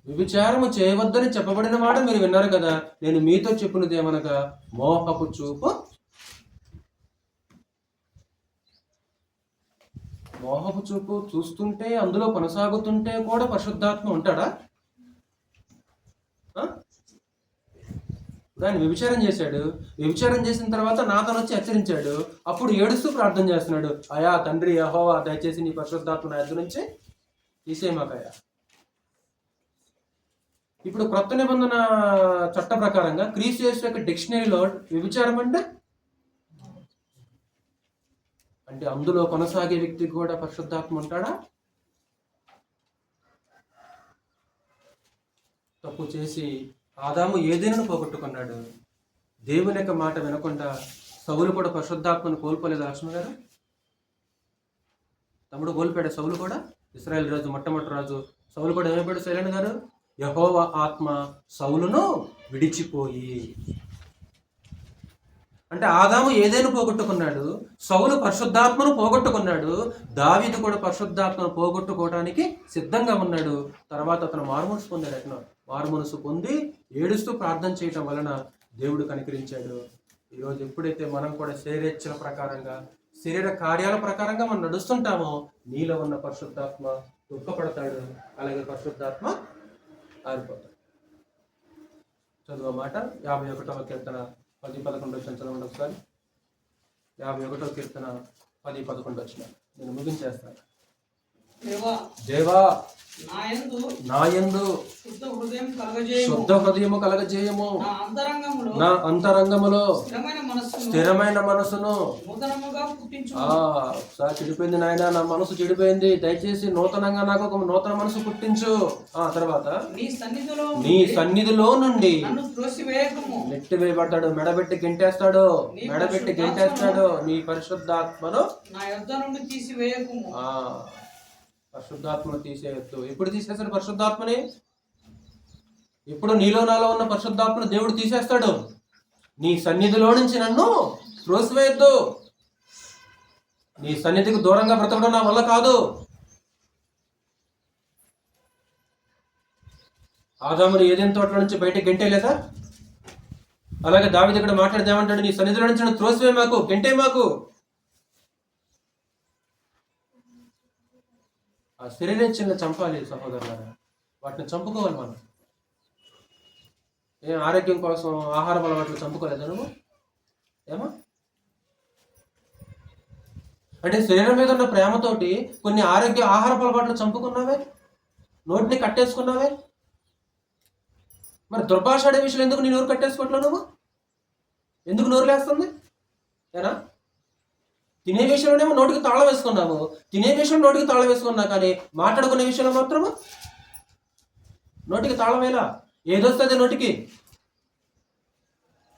వ్యభిచారము చేయవద్దని చెప్పబడిన మాట మీరు విన్నారు కదా, నేను మీతో చెప్పినది ఏమనగా మోహపు చూపు. మోహపు చూపు చూస్తుంటే, అందులో కొనసాగుతుంటే కూడా పరిశుద్ధాత్మ ఉంటాడా? ఆయన వ్యభిచారం చేశాడు, వ్యభిచారం చేసిన తర్వాత నాతను వచ్చి హెచ్చరించాడు, అప్పుడు ఏడుస్తూ ప్రార్థన చేస్తున్నాడు, అయా తండ్రి యెహోవా దయచేసి నీ పరిశుద్ధాత్మ నా యొద్ద నుంచి తీసేయమాకయ్యా. ఇప్పుడు క్రొత్త నిబంధన చట్ట ప్రకారంగా క్రీస్తు యేసు యొక్క డిక్షనరీలో వ్యభిచారం అంటే అందులో కొనసాగే వ్యక్తికి కూడా పరిశుద్ధాత్మ ఉంటాడా? తప్పు చేసి ఆదాము ఏదైనా పోగొట్టుకున్నాడు. దేవుని యొక్క మాట వినకుండా సౌలు కూడా పరిశుద్ధాత్మను కోల్పోలేదు. లక్ష్మణ్ గారు తమ్ముడు కోల్పోయాడు. సౌలు కూడా ఇశ్రాయేల్ రాజు, మొట్టమొదటి రాజు సౌలు కూడా ఏమైపోయాడు? శైలన్ గారు, యెహోవా ఆత్మ సౌలును విడిచిపోయి. అంటే ఆదాము ఏదైనా పోగొట్టుకున్నాడు, సౌలు పరిశుద్ధాత్మను పోగొట్టుకున్నాడు, దావీదు కూడా పరిశుద్ధాత్మను పోగొట్టుకోవడానికి సిద్ధంగా ఉన్నాడు. తర్వాత అతను మారుమనసు పొందాడు. అతను మారుమనసు పొంది ఏడుస్తూ ప్రార్థన చేయటం వలన దేవుడు కనికరించాడు. ఈరోజు ఎప్పుడైతే మనం కూడా శరీరేచ్ఛల ప్రకారంగా, శరీర కార్యాల ప్రకారంగా మనం నడుస్తుంటామో నీలో ఉన్న పరిశుద్ధాత్మ దుఃఖపడతాడు, అలాగే పరిశుద్ధాత్మ ఆరిపోతాడు. చదువు మాట 51వ కీర్తన 10-11 చదవండి ఒకసారి. 51వ కీర్తన 10-11 వచ్చిన నేను ముగించేస్తాను. దేవా నాయందు శుద్ధ హృదయము కలగజేయము, నా అంతరంగములో స్థిరమైన మనసును. ఒకసారి చెడిపోయింది నాయన, నా మనసు చెడిపోయింది, దయచేసి నూతనంగా నాకు ఒక నూతన మనసు పుట్టించు. తర్వాత నీ సన్నిధిలో నుండి నెట్టివేయబడతాడు, మెడబెట్టి గెంటేస్తాడు, నీ పరిశుద్ధాత్మను పరిశుద్ధాత్మను తీసేయొద్దు. ఎప్పుడు తీసేస్తాడు పరిశుద్ధాత్మని? ఇప్పుడు నీలో నాలో ఉన్న పరిశుద్ధాత్మను దేవుడు తీసేస్తాడు. నీ సన్నిధిలో నుంచి నన్ను త్రోసివేయొద్దు. నీ సన్నిధికి దూరంగా బ్రతకడం నా వల్ల కాదు. ఆదామును ఏదైనా తోటలో నుంచి బయటకు గెంటేయలేదా? అలాగే దావీదు ఇక్కడ మాట్లాడితే ఏమంటాడు? నీ సన్నిధిలో నుంచి నన్ను త్రోసివేయ మాకు, గెంటే మాకు. ఆ శరీరేచ్ఛలను చంపాలి సహోదరులారా, వాటిని చంపుకోవాలి మనం. ఆరోగ్యం కోసం ఆహారం అలవాట్లు చంపుకోలేదా నువ్వు? ఏమా అంటే శరీరం మీద ఉన్న ప్రేమతోటి కొన్ని ఆహారపు అలవాట్లు చంపుకున్నావే, నోటిని కట్టేసుకున్నావే. మరి దుర్భాషాడే విషయం ఎందుకు నీ నోరు కట్టేసుకోవట్లేదు? నువ్వు ఎందుకు నోరు లేస్తుంది? ఏనా తినే విషయంలోనేమో నోటికి తాళం వేసుకున్నావు, తినే విషయంలో నోటికి తాళం వేసుకున్నా, కానీ మాట్లాడుకునే విషయంలో మాత్రము నోటికి తాళం వేలా. ఏదొస్తుంది నోటికి?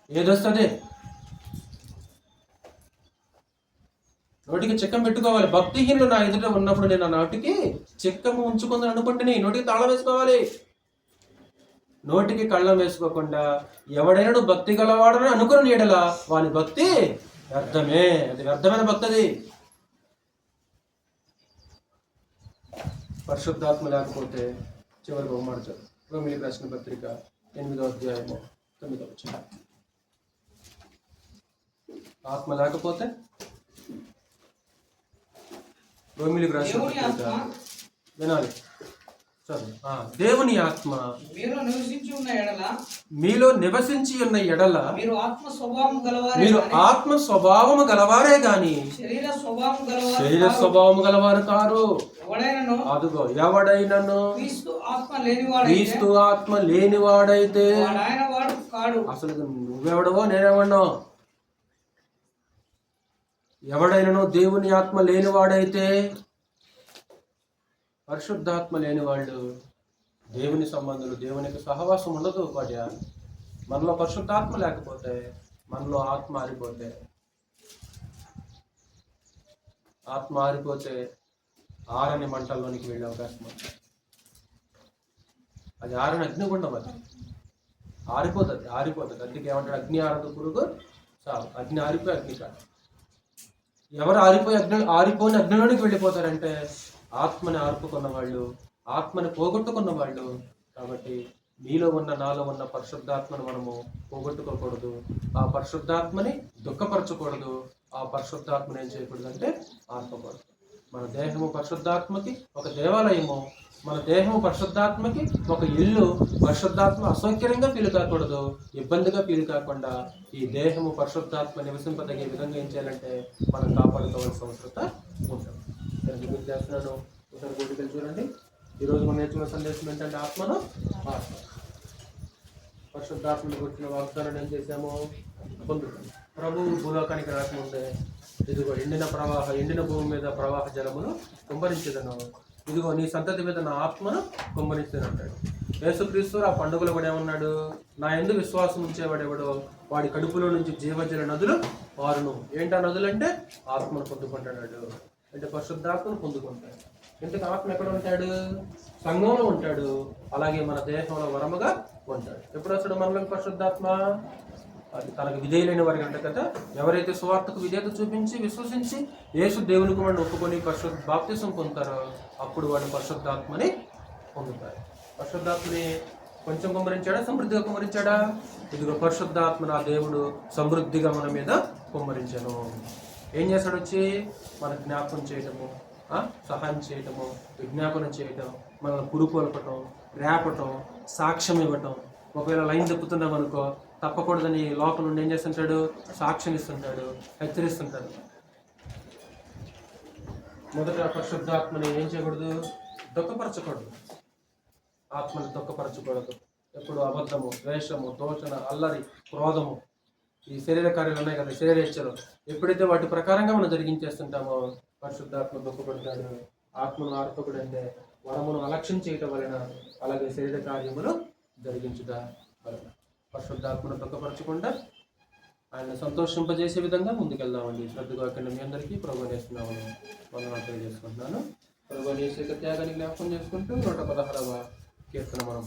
ఏదొస్తుంది? నోటికి చిక్కం పెట్టుకోవాలి. భక్తిహీనులు నా ఎదుట ఉన్నప్పుడు నేను ఆ నోటికి చిక్కము ఉంచుకుందని అనుకుంటే నోటికి తాళం వేసుకోవాలి. నోటికి కళ్ళం వేసుకోకుండా ఎవడైనా భక్తి గలవాడని అనుకుని ఎడల వాని భక్తి వ్యర్థమే. అది వ్యర్థమైన భక్తి. అది పరిశుద్ధాత్మ లేకపోతే చివరికి బహుమాడుతారు. రోమిలికి రాసిన పత్రిక 8వ అధ్యాయము 9వ వచనం. ఆత్మ లేకపోతే రోమిలికి రాసిన పత్రిక వినాలి. దేవుని ఆత్మ మీలో నివసించి ఉన్న ఎడల మీరు ఆత్మ స్వభావము గలవారే గాని శరీర స్వభావము గలవారు కారు. అదుగో ఎవడైనను క్రీస్తు ఆత్మ లేనివాడైతే అసలు నువ్వెవడవో నేనెవడనో. ఎవడైనను దేవుని ఆత్మ లేనివాడైతే, పరిశుద్ధాత్మ లేని వాళ్ళు దేవుని సంబంధులు, దేవునికి సహవాసం ఉండదు. భార్య మనలో పరిశుద్ధాత్మ లేకపోతే, మనలో ఆత్మ ఆరిపోతే ఆరని మంటల్లోనికి వెళ్ళే అవకాశం ఉంది. అది ఆరని అగ్నిగుండం. అది ఆరిపోతుంది. అందుకే ఏమంటాడు, అగ్ని ఆరదు పురుగు చాలు. అగ్ని ఆరిపోయి అగ్ని కాదు. ఎవరు ఆరిపోయిన అగ్నిలోనికి వెళ్ళిపోతారంటే ఆత్మని ఆర్పుకున్న వాళ్ళు, ఆత్మని పోగొట్టుకున్న వాళ్ళు. కాబట్టి నీలో ఉన్న నాలో ఉన్న పరిశుద్ధాత్మను మనము పోగొట్టుకోకూడదు. ఆ పరిశుద్ధాత్మని దుఃఖపరచకూడదు. ఆ పరిశుద్ధాత్మని ఏం చేయకూడదు అంటే ఆర్పకూడదు. మన దేహము పరిశుద్ధాత్మకి ఒక దేవాలయము, మన దేహము పరిశుద్ధాత్మకి ఒక ఇల్లు. పరిశుద్ధాత్మ అసౌకర్యంగా ఫీల్ కాకూడదు, ఇబ్బందిగా ఫీల్ కాకుండా ఈ దేహము పరిశుద్ధాత్మ నివసింపదగే విధంగా ఏం చేయాలంటే మనం కాపాడుకోవాల్సిన అవసరం ఉంటుంది. గురించి చేస్తున్నాను. ఒకసారి గుడికి చూడండి. ఈరోజు మనం నేర్చుకున్న సందేశం ఏంటంటే ఆత్మను పరిశుద్ధాత్మను గురించిన వాగ్దానం ఏం చేశాము? పొందుతాం. ప్రభు భూలోకానికి రాకముందే ఇదిగో ఎండిన భూమి మీద ప్రవాహ జలమును కుమ్మరించదను, ఇదిగో నీ సంతతి మీద నా ఆత్మను కుమ్మరించదని అంటాడు. యేసుక్రీస్తు ఆ పండుగలో కూడా ఏమన్నాడు? నా యందు విశ్వాసం ఉంచేవాడెవడో వాడి కడుపులో నుంచి జీవజల నదులు వారును. ఏంటా నదులు అంటే ఆత్మను పొందుకుంటాడు. అంటే పరిశుద్ధాత్మను పొందుకుంటాడు. ఇంతకు ఆత్మ ఎక్కడ ఉంటాడు? సంఘంలో ఉంటాడు. అలాగే మన దేహంలో వరముగా ఉంటాడు. ఎప్పుడు వస్తాడు మనలోకి పరిశుద్ధాత్మ? అది తనకు విధేయులైన వారికి అంటే కదా, ఎవరైతే సువార్తకు విధేయత చూపించి విశ్వసించి యేసు దేవుని కుమారుని ఒప్పుకొని బాప్తిసం పొందుతారో అప్పుడు వాడు పరిశుద్ధాత్మని పొందుతారు. పరిశుద్ధాత్మని కొంచెం కుమ్మరించాడా, సమృద్ధిగా కుమ్మరించాడా? ఇదిగో పరిశుద్ధాత్మ నా దేవుడు సమృద్ధిగా మన మీద కుమ్మరించాను. ఏం చేస్తాడు? వచ్చి మన జ్ఞాపకం చేయటము, సహాయం చేయటము, విజ్ఞాపనం చేయటం, మనల్ని పురుకొల్పటం, రేపటం, సాక్ష్యం ఇవ్వటం. ఒకవేళ లైన్ తప్పుతున్నాం అనుకో, తప్పకూడదని లోపల నుండి ఏం చేస్తుంటాడు? సాక్ష్యం ఇస్తుంటాడు, హెచ్చరిస్తుంటాడు. మొదట పరిశుద్ధాత్మని ఏం చేయకూడదు? దుఃఖపరచకూడదు. ఆత్మని దుఃఖపరచకూడదు. ఎప్పుడు అబద్ధము, ద్వేషము, దోషణ, అల్లరి, క్రోధము, ఈ శరీర కార్యాలు ఉన్నాయి కదా, శరీర ఇచ్చలు, ఎప్పుడైతే వాటి ప్రకారంగా మనం జరిగించేస్తుంటామో పరిశుద్ధాత్మ దుఃఖపడతాడు. ఆత్మను ఆర్పకుడు అంటే వరమును అలక్ష్యం చేయటం వలన, అలాగే శరీర కార్యములు జరిగించుట వలన. పరిశుద్ధాత్మను దుఃఖపరచకుండా ఆయన సంతోషింపజేసే విధంగా ముందుకెళ్దామండి. శ్రద్ధగా అక్కడ మీ అందరికీ ప్రభు చేస్తున్నామని మనం అర్థం చేసుకుంటున్నాను. ప్రభు చేసే త్యాగాన్ని జ్ఞాపకం చేసుకుంటూ 116వ కీర్తన మనం